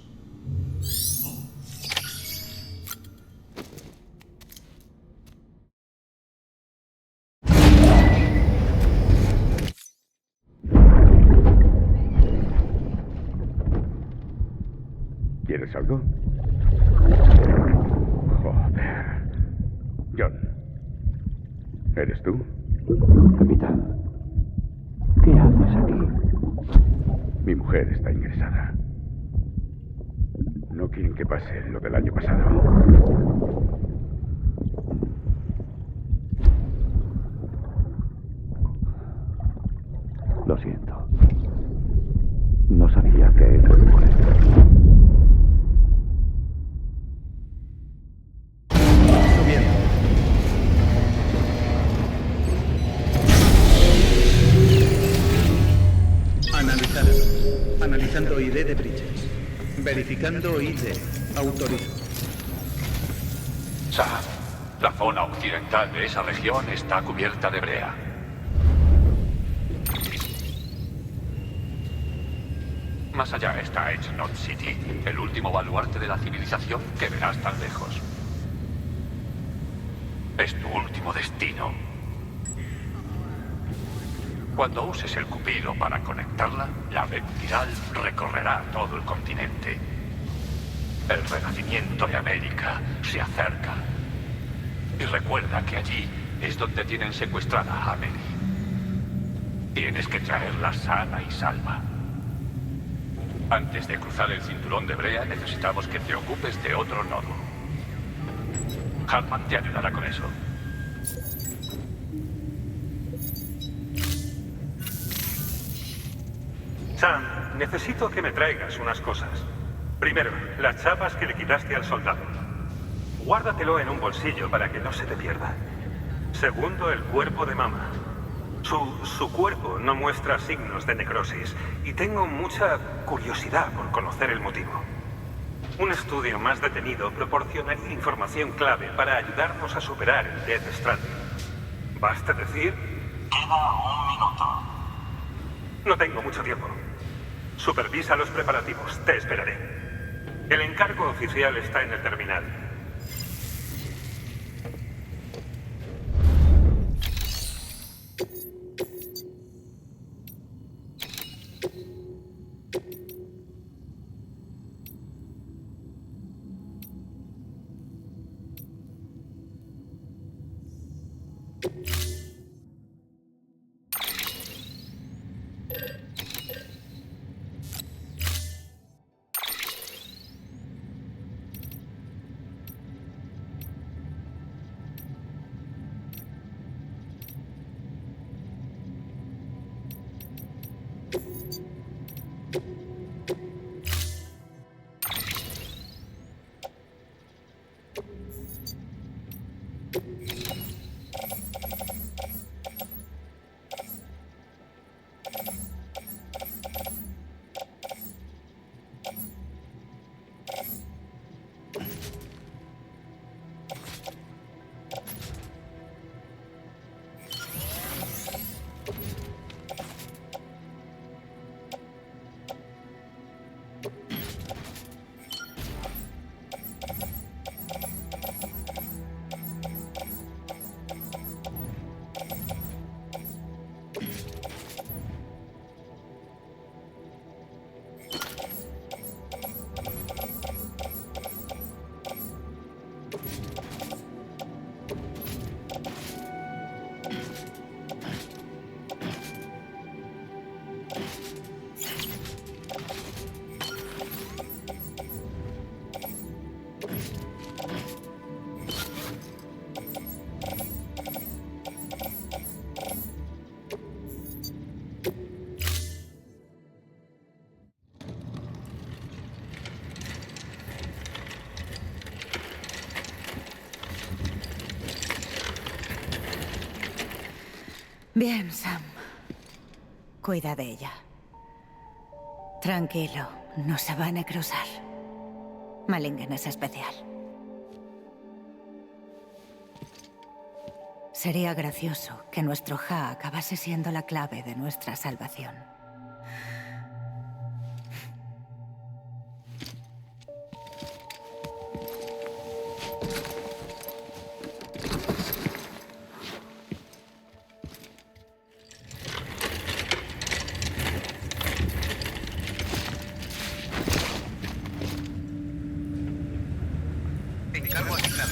¿Quieres algo? Joder. John. ¿Eres tú? Capitán, ¿qué haces aquí? Mi mujer está ingresada. No quieren que pase lo del año pasado. Lo siento. No sabía que era tu mujer. Analizando ID de Bridges. Verificando ID. Autorizo. Sam, la zona occidental de esa región está cubierta de brea. Más allá está Edge Knot City, el último baluarte de la civilización que verás tan lejos. Es tu último destino. Cuando uses el Cupido para conectarla, la red Kiral recorrerá todo el continente. El renacimiento de América se acerca. Y recuerda que allí es donde tienen secuestrada a Amelie. Tienes que traerla sana y salva. Antes de cruzar el cinturón de brea, necesitamos que te ocupes de otro nodo. Harman te ayudará con eso. Sam, necesito que me traigas unas cosas. Primero, las chapas que le quitaste al soldado. Guárdatelo en un bolsillo para que no se te pierda. Segundo, el cuerpo de Mama. Su cuerpo no muestra signos de necrosis y tengo mucha curiosidad por conocer el motivo. Un estudio más detenido proporcionaría información clave para ayudarnos a superar el Death Stranding. ¿Baste decir? Queda un minuto. No tengo mucho tiempo. Supervisa los preparativos. Te esperaré. El encargo oficial está en el terminal. Bien, Sam. Cuida de ella. Tranquilo, no se va a necrosar. Malingen es especial. Sería gracioso que nuestro Ja acabase siendo la clave de nuestra salvación. Encargo asignado.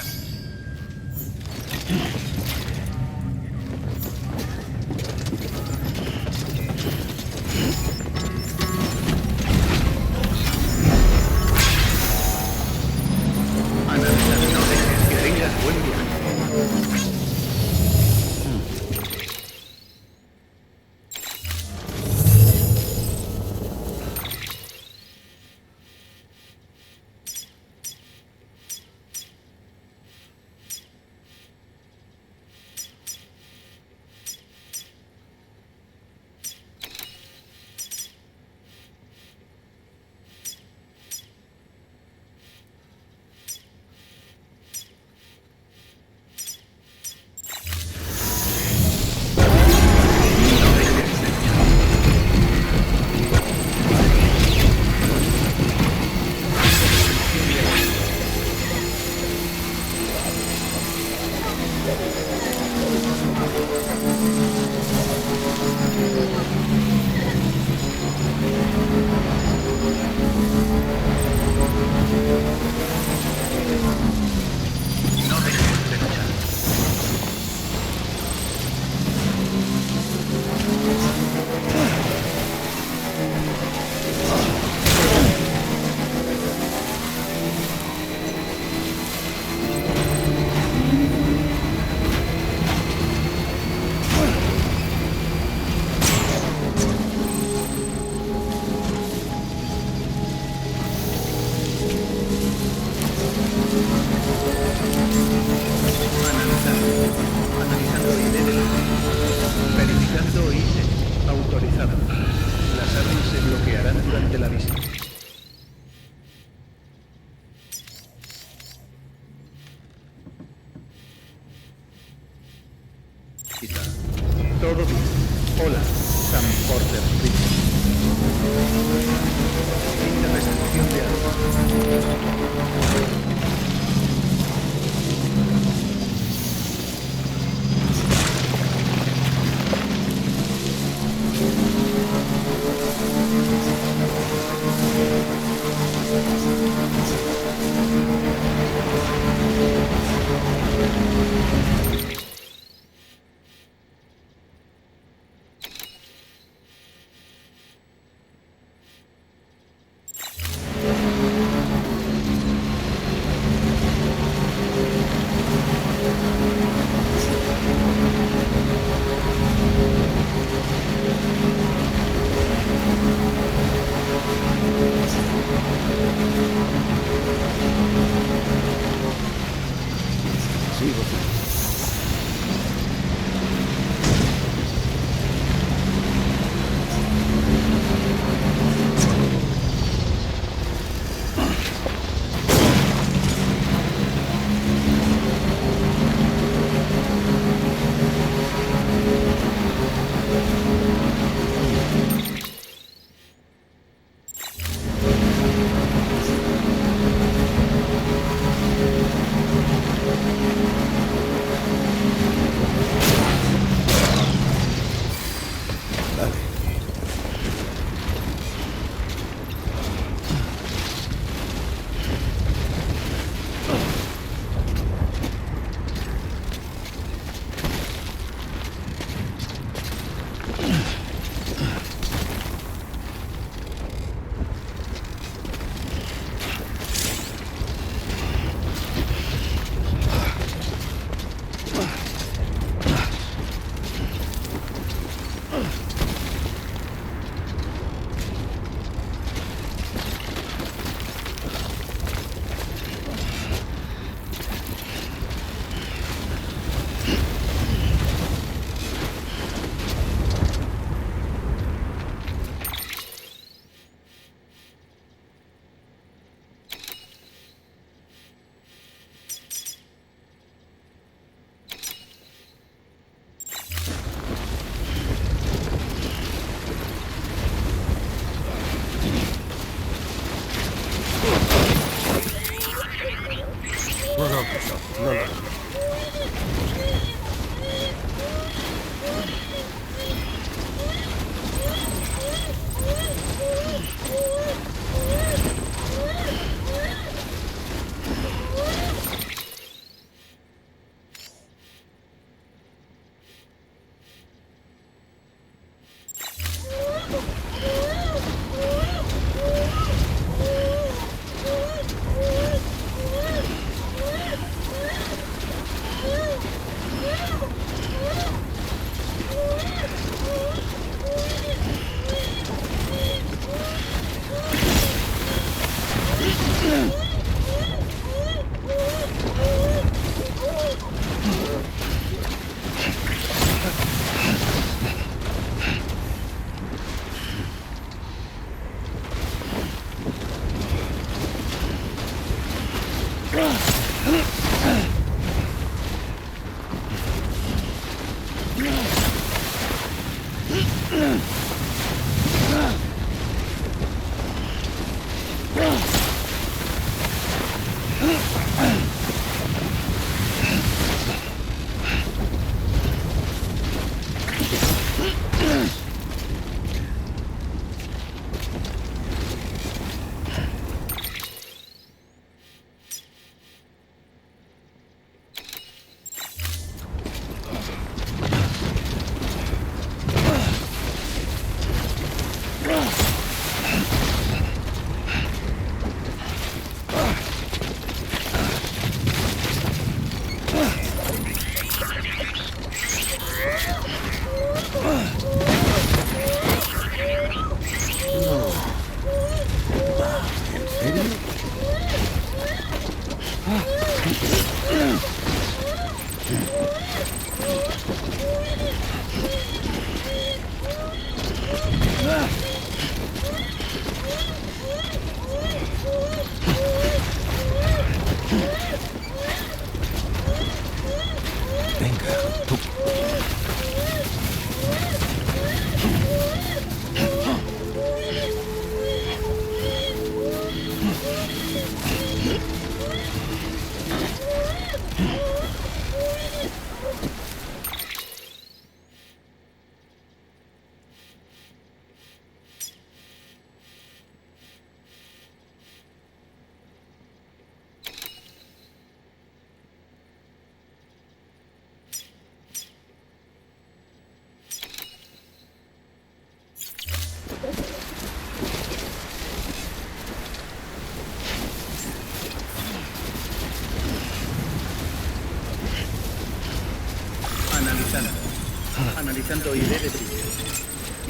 Analizando ID de Bridges.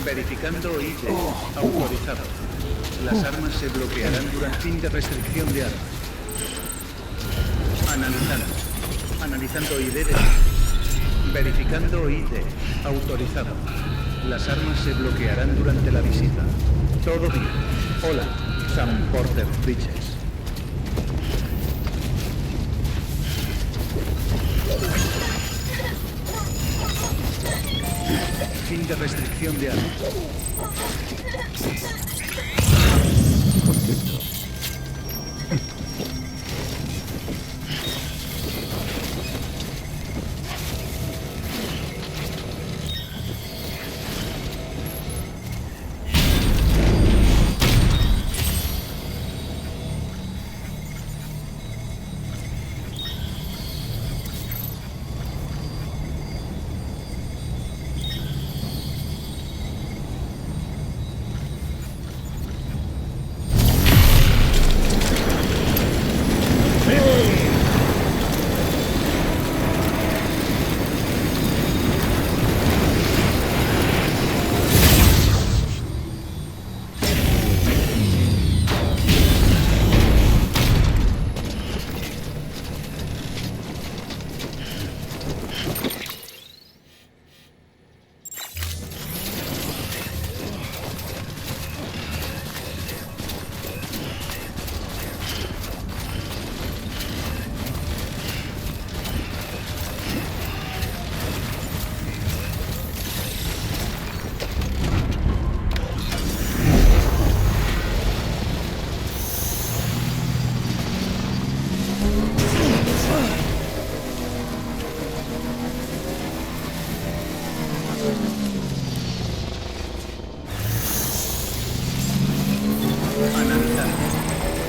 Verificando ID. Autorizado. Las armas se bloquearán durante fin de restricción de armas. Analizando ID de Bridges. Verificando ID. Autorizado. Las armas se bloquearán durante la visita. Todo bien. Hola, Sam Porter Bridges. Fin de restricción de armas.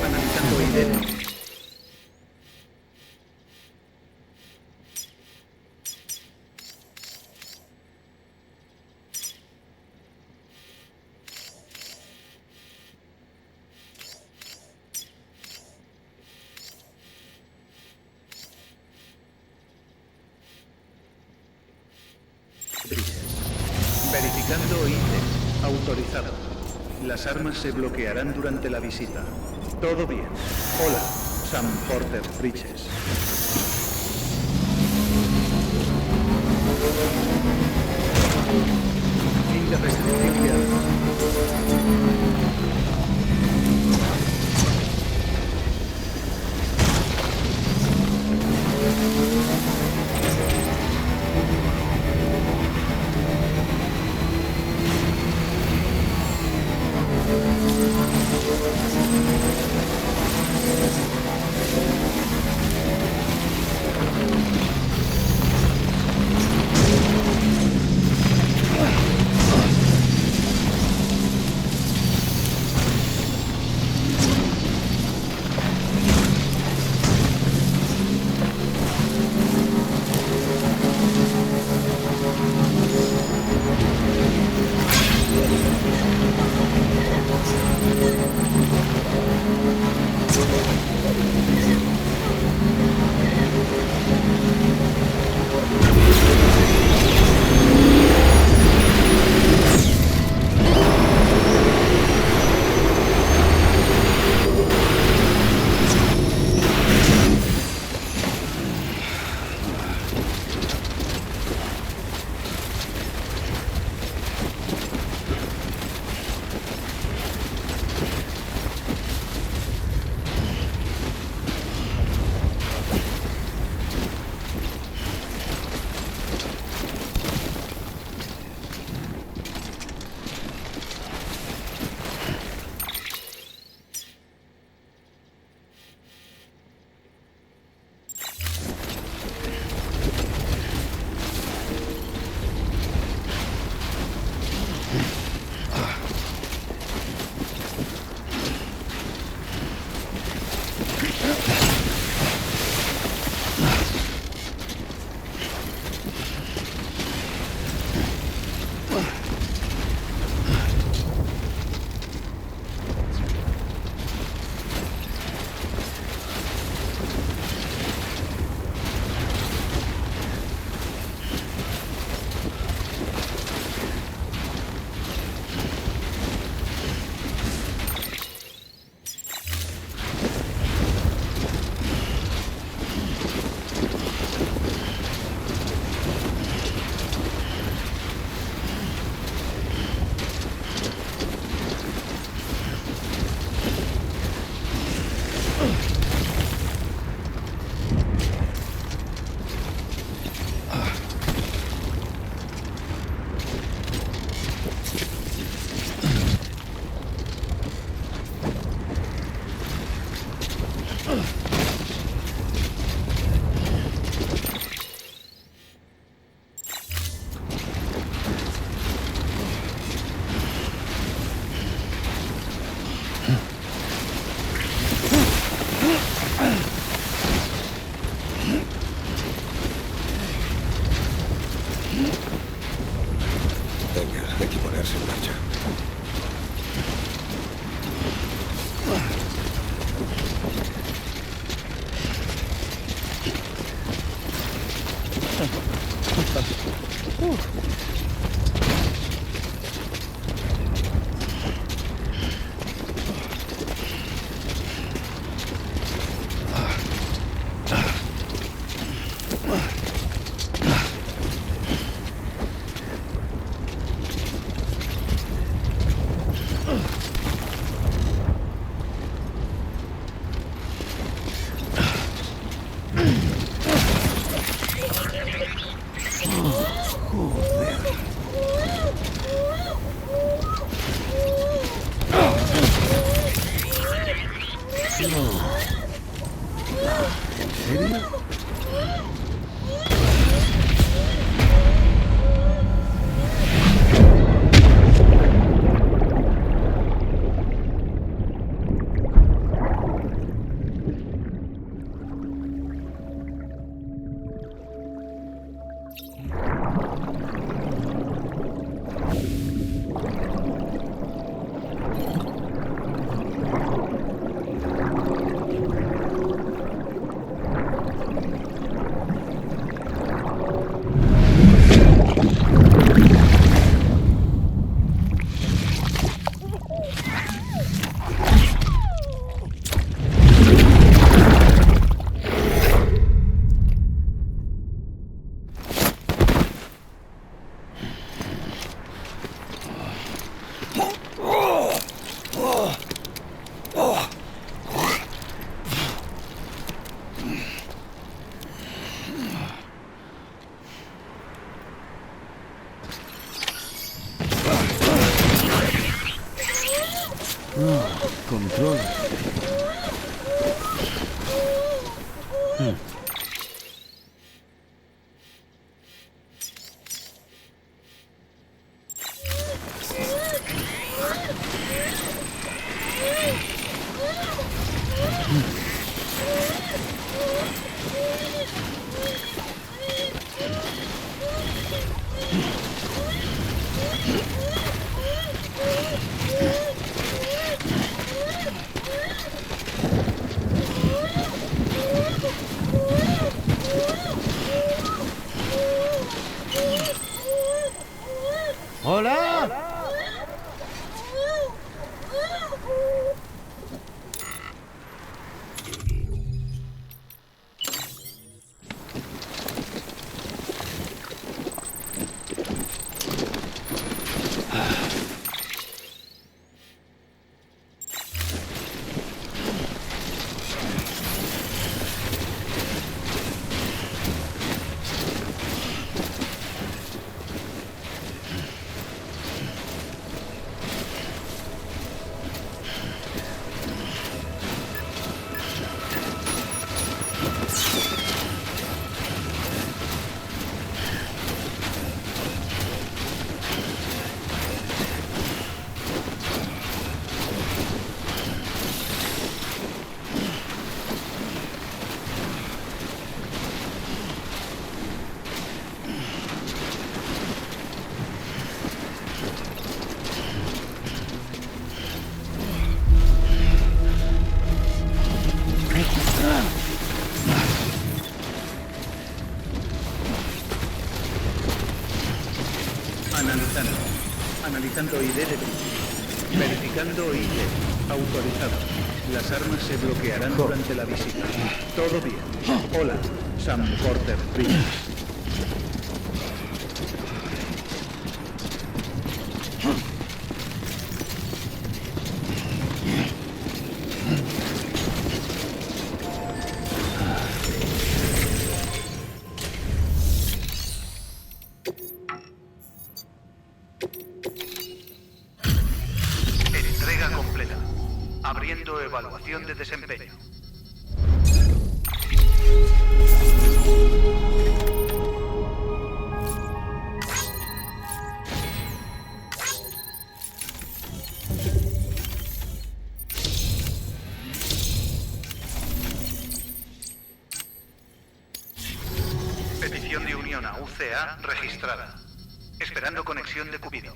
Analizando ID. Verificando ID. Autorizado. Las armas se bloquearán durante la visita. Todo bien. Hola, Sam Porter Bridges. Fin de restricción de armas. ¿En serio? Control. ¡Hola! Analizando ID de grupo. Verificando ID. Autorizado. Las armas se bloquearán durante la visita. Todo bien. Hola, Sam Porter Rivers. Entrega completa. Abriendo evaluación de desempeño. Petición de unión a UCA registrada. Esperando conexión de Cupido.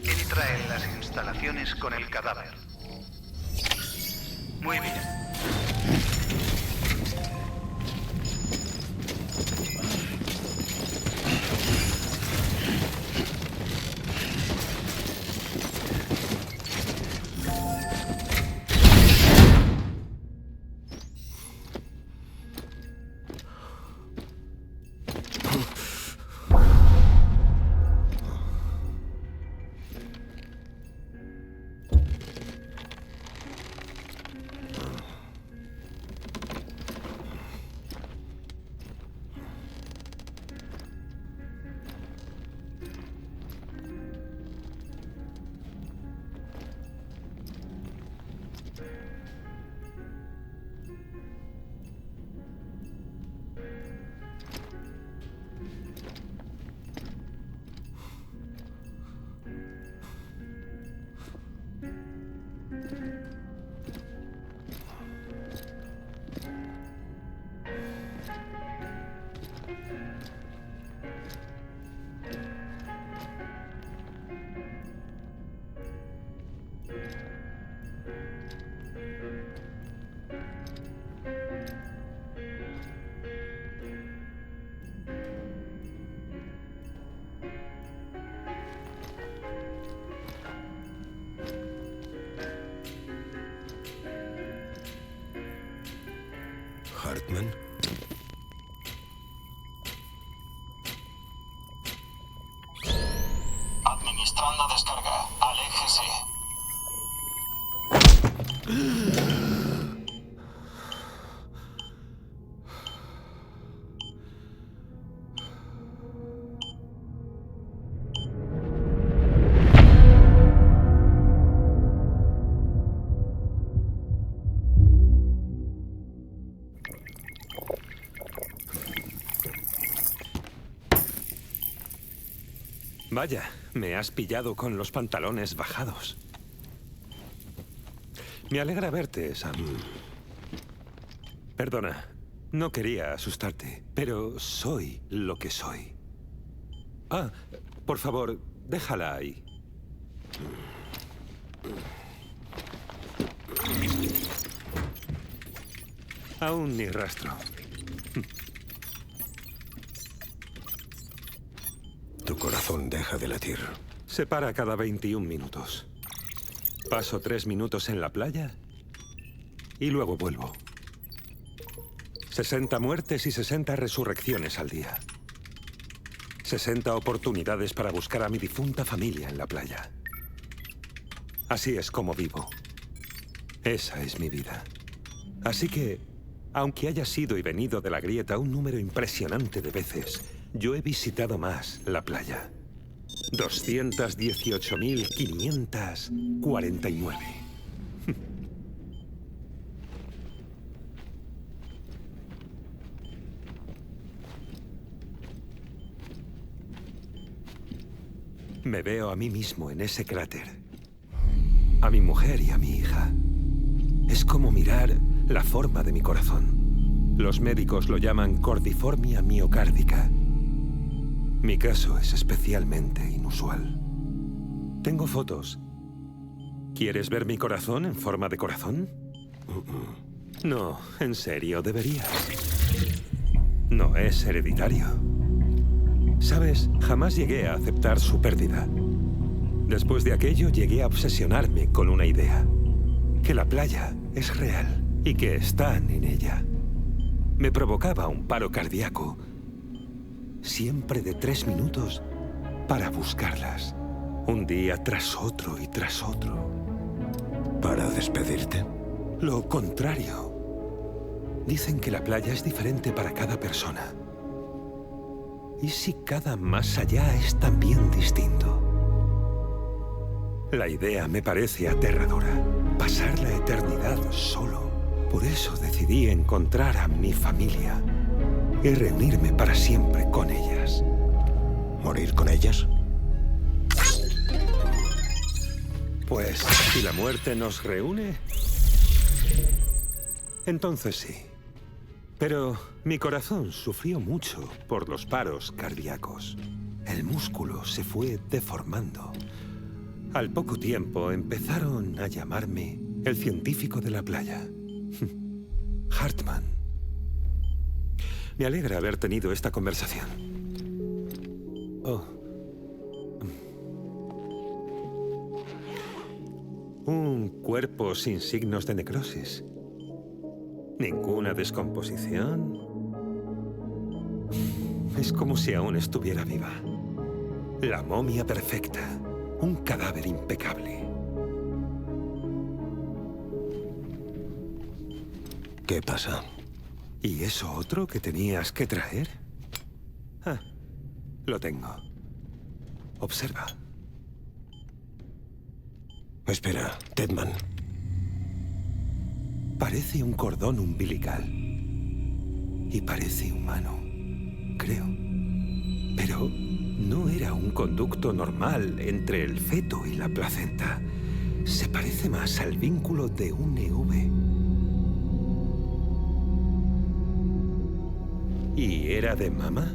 Entra en las instalaciones con el cadáver. Muy bien. ¿Hartman? Administrando descarga. Aléjese. Vaya, me has pillado con los pantalones bajados. Me alegra verte, Sam. Perdona, no quería asustarte, pero soy lo que soy. Ah, por favor, déjala ahí. Aún ni rastro. Tu corazón deja de latir. Se para cada 21 minutos. Paso 3 minutos en la playa y luego vuelvo. 60 muertes y 60 resurrecciones al día. 60 oportunidades para buscar a mi difunta familia en la playa. Así es como vivo. Esa es mi vida. Así que, aunque haya sido y venido de la grieta un número impresionante de veces, yo he visitado más la playa. 218.549. Me veo a mí mismo en ese cráter. A mi mujer y a mi hija. Es como mirar la forma de mi corazón. Los médicos lo llaman cordiformia miocárdica. Mi caso es especialmente inusual. Tengo fotos. ¿Quieres ver mi corazón en forma de corazón? No, en serio, deberías. No es hereditario. ¿Sabes? Jamás llegué a aceptar su pérdida. Después de aquello, llegué a obsesionarme con una idea. Que la playa es real y que están en ella. Me provocaba un paro cardíaco. Siempre de 3 minutos para buscarlas. Un día tras otro y tras otro. ¿Para despedirte? Lo contrario. Dicen que la playa es diferente para cada persona. ¿Y si cada más allá es también distinto? La idea me parece aterradora. Pasar la eternidad solo. Por eso decidí encontrar a mi familia y reunirme para siempre con ellas. ¿Morir con ellas? Pues, si la muerte nos reúne, entonces sí. Pero mi corazón sufrió mucho por los paros cardíacos. El músculo se fue deformando. Al poco tiempo empezaron a llamarme el científico de la playa. Hartman. Me alegra haber tenido esta conversación. Oh. Un cuerpo sin signos de necrosis. Ninguna descomposición. Es como si aún estuviera viva. La momia perfecta. Un cadáver impecable. ¿Qué pasa? ¿Y eso otro que tenías que traer? Ah, lo tengo. Observa. Espera, Tedman. Parece un cordón umbilical. Y parece humano, creo. Pero no era un conducto normal entre el feto y la placenta. Se parece más al vínculo de un EV. ¿Y era de mamá?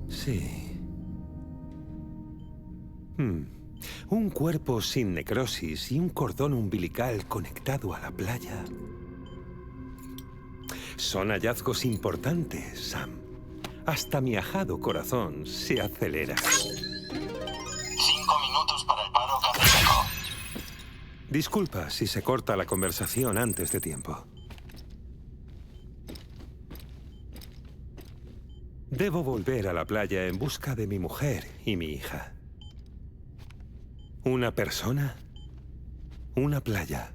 Sí. Un cuerpo sin necrosis y un cordón umbilical conectado a la playa. Son hallazgos importantes, Sam. Hasta mi ajado corazón se acelera. 5 minutos para el paro cardíaco. Disculpa si se corta la conversación antes de tiempo. Debo volver a la playa en busca de mi mujer y mi hija. Una persona, una playa.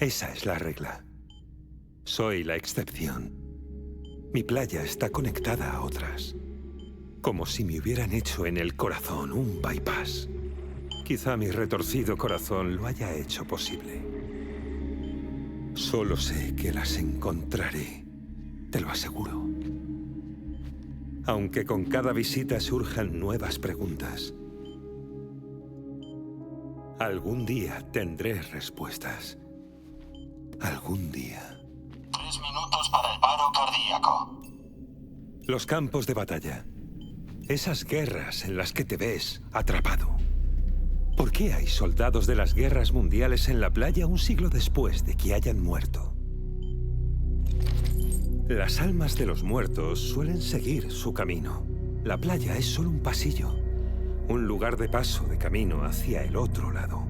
Esa es la regla. Soy la excepción. Mi playa está conectada a otras. Como si me hubieran hecho en el corazón un bypass. Quizá mi retorcido corazón lo haya hecho posible. Solo sé que las encontraré, te lo aseguro. Aunque con cada visita surjan nuevas preguntas. Algún día tendré respuestas. Algún día. 3 minutos para el paro cardíaco. Los campos de batalla. Esas guerras en las que te ves atrapado. ¿Por qué hay soldados de las guerras mundiales en la playa un siglo después de que hayan muerto? Las almas de los muertos suelen seguir su camino. La playa es solo un pasillo, un lugar de paso de camino hacia el otro lado.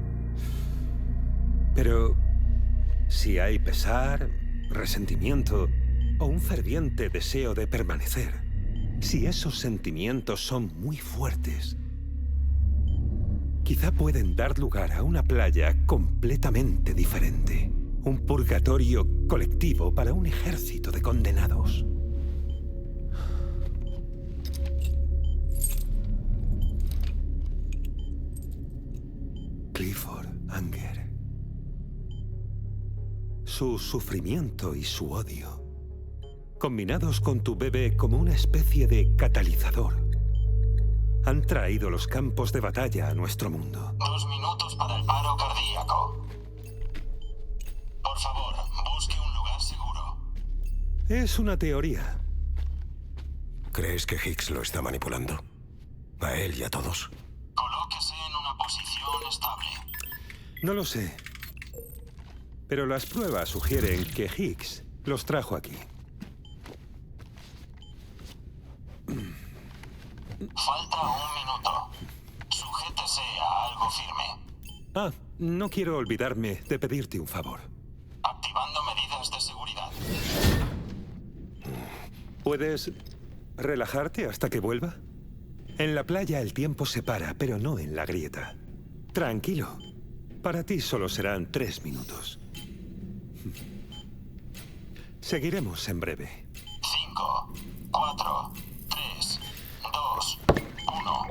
Pero si hay pesar, resentimiento o un ferviente deseo de permanecer, si esos sentimientos son muy fuertes, quizá pueden dar lugar a una playa completamente diferente. Un purgatorio colectivo para un ejército de condenados. Clifford Anger. Su sufrimiento y su odio, combinados con tu bebé como una especie de catalizador, han traído los campos de batalla a nuestro mundo. 2 minutos para el paro cardíaco. Por favor, busque un lugar seguro. Es una teoría. ¿Crees que Higgs lo está manipulando? A él y a todos. Colóquese en una posición estable. No lo sé. Pero las pruebas sugieren que Higgs los trajo aquí. Falta 1 minuto. Sujétese a algo firme. Ah, no quiero olvidarme de pedirte un favor. Activando medidas de seguridad. ¿Puedes relajarte hasta que vuelva? En la playa el tiempo se para, pero no en la grieta. Tranquilo. Para ti solo serán 3 minutos. Seguiremos en breve. 5, 4, 3, 2, 1.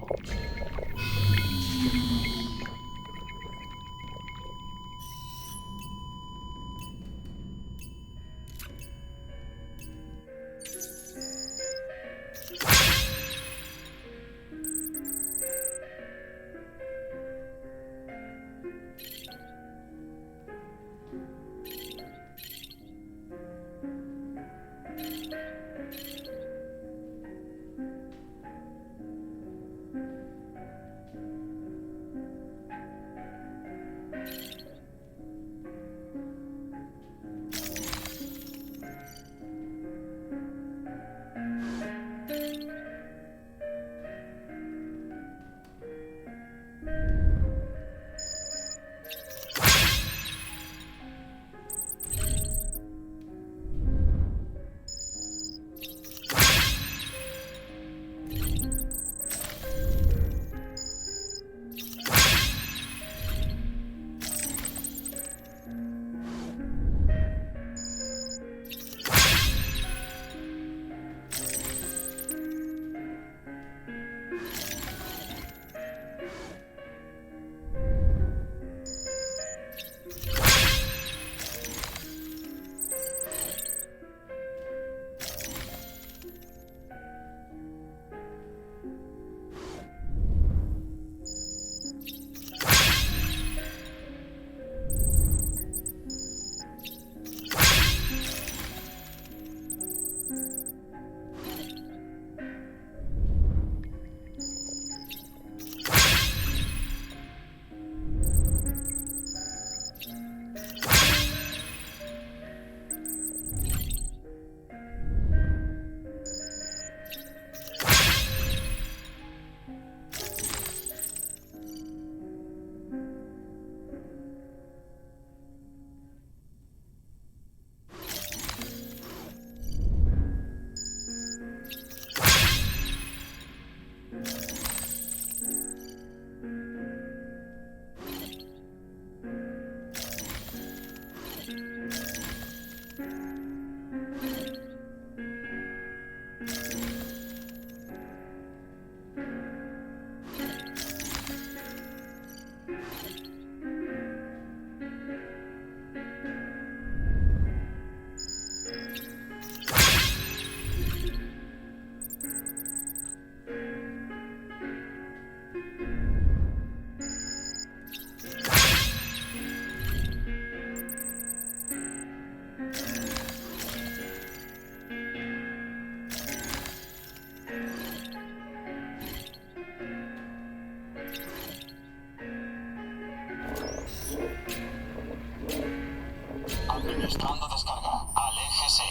Cerrando descarga. Aléjese.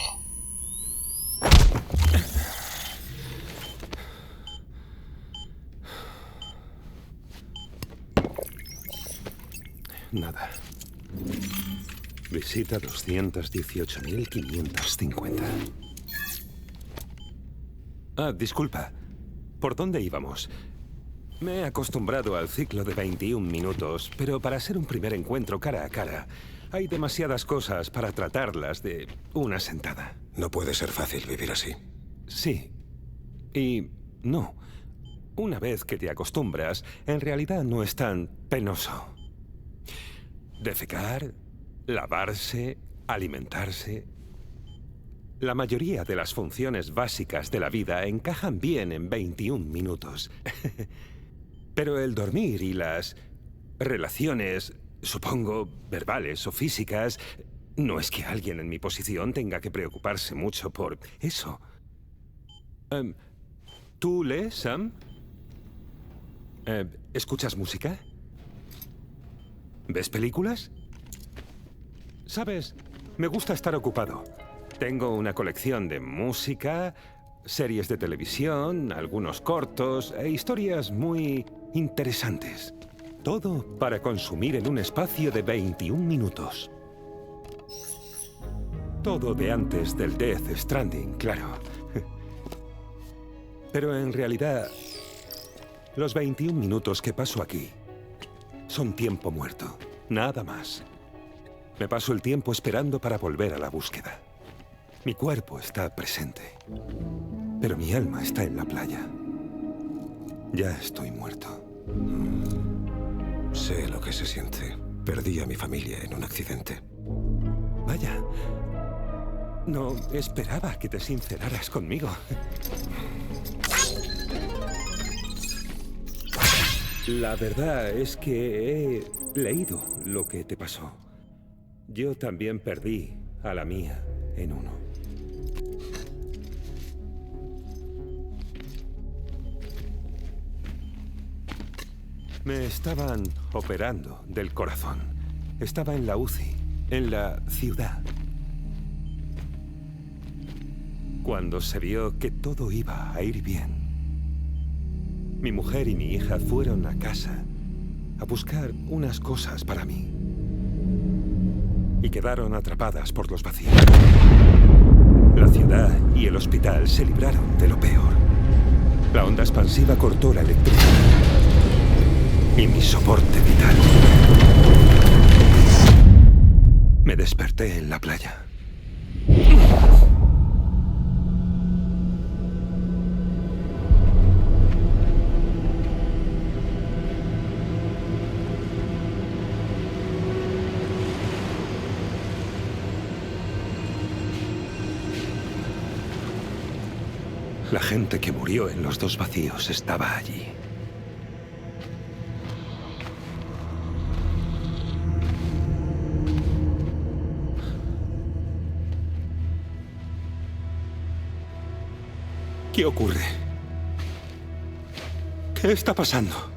Nada. Visita 218.550. Ah, disculpa. ¿Por dónde íbamos? Me he acostumbrado al ciclo de 21 minutos, pero para ser un primer encuentro cara a cara, hay demasiadas cosas para tratarlas de una sentada. No puede ser fácil vivir así. Sí. Y no. Una vez que te acostumbras, en realidad no es tan penoso. Defecar, lavarse, alimentarse. La mayoría de las funciones básicas de la vida encajan bien en 21 minutos. Pero el dormir y las relaciones, supongo, verbales o físicas, no es que alguien en mi posición tenga que preocuparse mucho por eso. ¿Tú lees, Sam? ¿Escuchas música? ¿Ves películas? ¿Sabes? Me gusta estar ocupado. Tengo una colección de música, series de televisión, algunos cortos e historias muy interesantes. Todo para consumir en un espacio de 21 minutos. Todo de antes del Death Stranding, claro. Pero en realidad, los 21 minutos que paso aquí son tiempo muerto, nada más. Me paso el tiempo esperando para volver a la búsqueda. Mi cuerpo está presente, pero mi alma está en la playa. Ya estoy muerto. Sé lo que se siente. Perdí a mi familia en un accidente. Vaya. No esperaba que te sinceraras conmigo. La verdad es que he leído lo que te pasó. Yo también perdí a la mía en uno. Me estaban operando del corazón. Estaba en la UCI, en la ciudad. Cuando se vio que todo iba a ir bien, mi mujer y mi hija fueron a casa a buscar unas cosas para mí. Y quedaron atrapadas por los vacíos. La ciudad y el hospital se libraron de lo peor. La onda expansiva cortó la electricidad y mi soporte vital. Me desperté en la playa. La gente que murió en los dos vacíos estaba allí. ¿Qué ocurre? ¿Qué está pasando?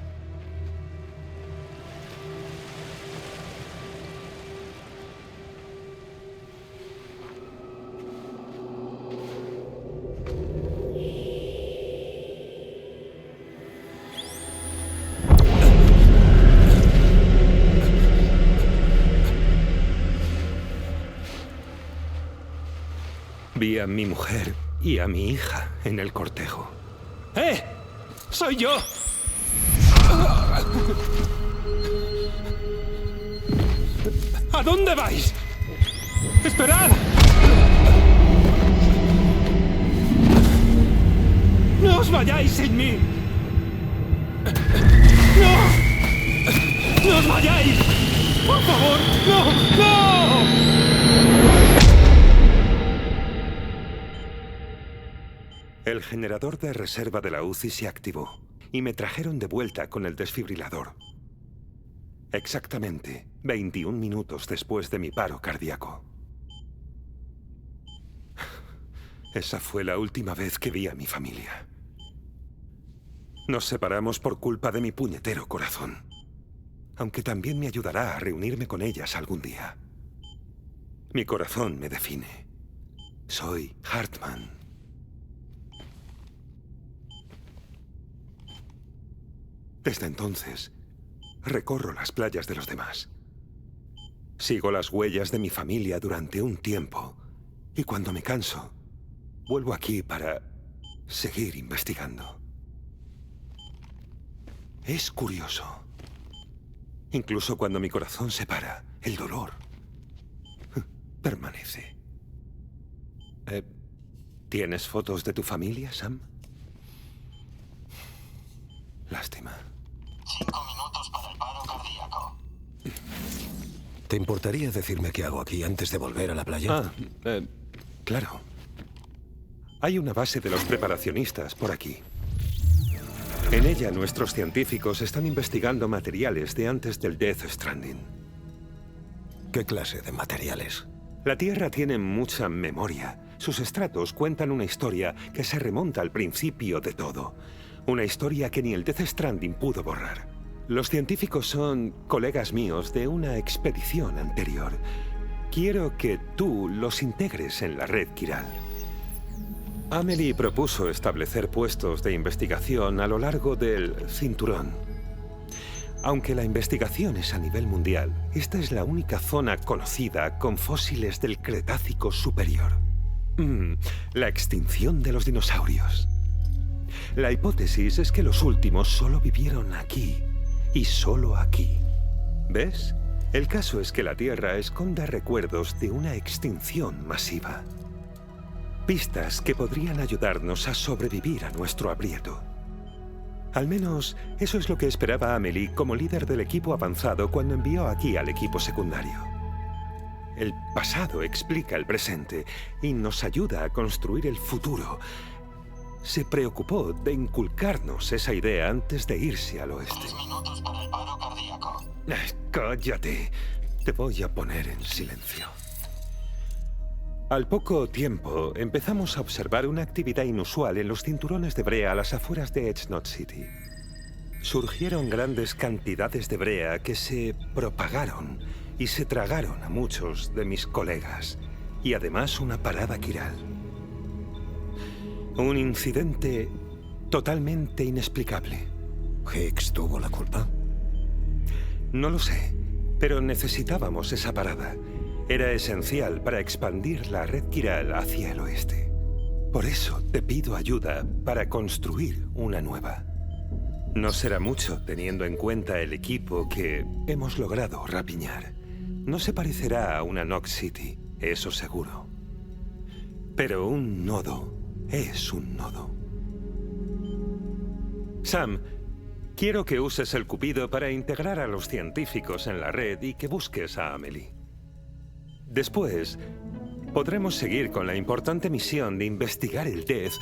Vi a mi mujer y a mi hija en el cortejo. ¡Eh! ¡Soy yo! ¿A dónde vais? ¡Esperad! ¡No os vayáis sin mí! ¡No! ¡No os vayáis! ¡Por favor! ¡No! ¡No! El generador de reserva de la UCI se activó y me trajeron de vuelta con el desfibrilador. Exactamente 21 minutos después de mi paro cardíaco. Esa fue la última vez que vi a mi familia. Nos separamos por culpa de mi puñetero corazón, aunque también me ayudará a reunirme con ellas algún día. Mi corazón me define. Soy Hartman. Desde entonces, recorro las playas de los demás. Sigo las huellas de mi familia durante un tiempo. Y cuando me canso, vuelvo aquí para seguir investigando. Es curioso. Incluso cuando mi corazón se para, el dolor permanece. ¿Tienes fotos de tu familia, Sam? Lástima. 5 minutos para el paro cardíaco. ¿Te importaría decirme qué hago aquí antes de volver a la playa? Claro. Hay una base de los preparacionistas por aquí. En ella, nuestros científicos están investigando materiales de antes del Death Stranding. ¿Qué clase de materiales? La Tierra tiene mucha memoria. Sus estratos cuentan una historia que se remonta al principio de todo. Una historia que ni el Death Stranding pudo borrar. Los científicos son colegas míos de una expedición anterior. Quiero que tú los integres en la red Kiral. Amelie propuso establecer puestos de investigación a lo largo del cinturón. Aunque la investigación es a nivel mundial, esta es la única zona conocida con fósiles del Cretácico superior. La extinción de los dinosaurios. La hipótesis es que los últimos solo vivieron aquí, y solo aquí. ¿Ves? El caso es que la Tierra esconde recuerdos de una extinción masiva. Pistas que podrían ayudarnos a sobrevivir a nuestro aprieto. Al menos, eso es lo que esperaba Amelie como líder del equipo avanzado cuando envió aquí al equipo secundario. El pasado explica el presente y nos ayuda a construir el futuro. Se preocupó de inculcarnos esa idea antes de irse al oeste. 3 minutos para el paro cardíaco. Cállate. Te voy a poner en silencio. Al poco tiempo, empezamos a observar una actividad inusual en los cinturones de brea a las afueras de Edge Knot City. Surgieron grandes cantidades de brea que se propagaron y se tragaron a muchos de mis colegas, y además una parada Kiral. Un incidente totalmente inexplicable. ¿Higgs tuvo la culpa? No lo sé, pero necesitábamos esa parada. Era esencial para expandir la red Kiral hacia el oeste. Por eso te pido ayuda para construir una nueva. No será mucho teniendo en cuenta el equipo que hemos logrado rapiñar. No se parecerá a una Nox City, eso seguro. Pero un nodo es un nodo. Sam, quiero que uses el Cupido para integrar a los científicos en la red y que busques a Amelie. Después, podremos seguir con la importante misión de investigar el Death.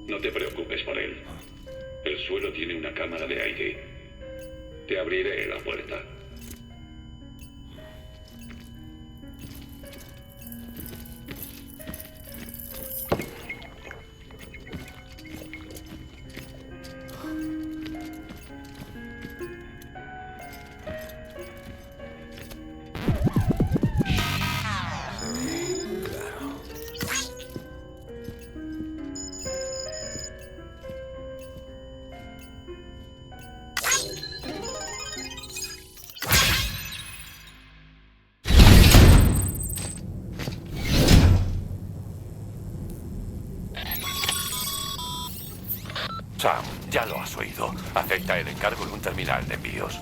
No te preocupes por él. El suelo tiene una cámara de aire. Te abriré la puerta. Sam, ya lo has oído. Acepta el encargo en un terminal de envíos.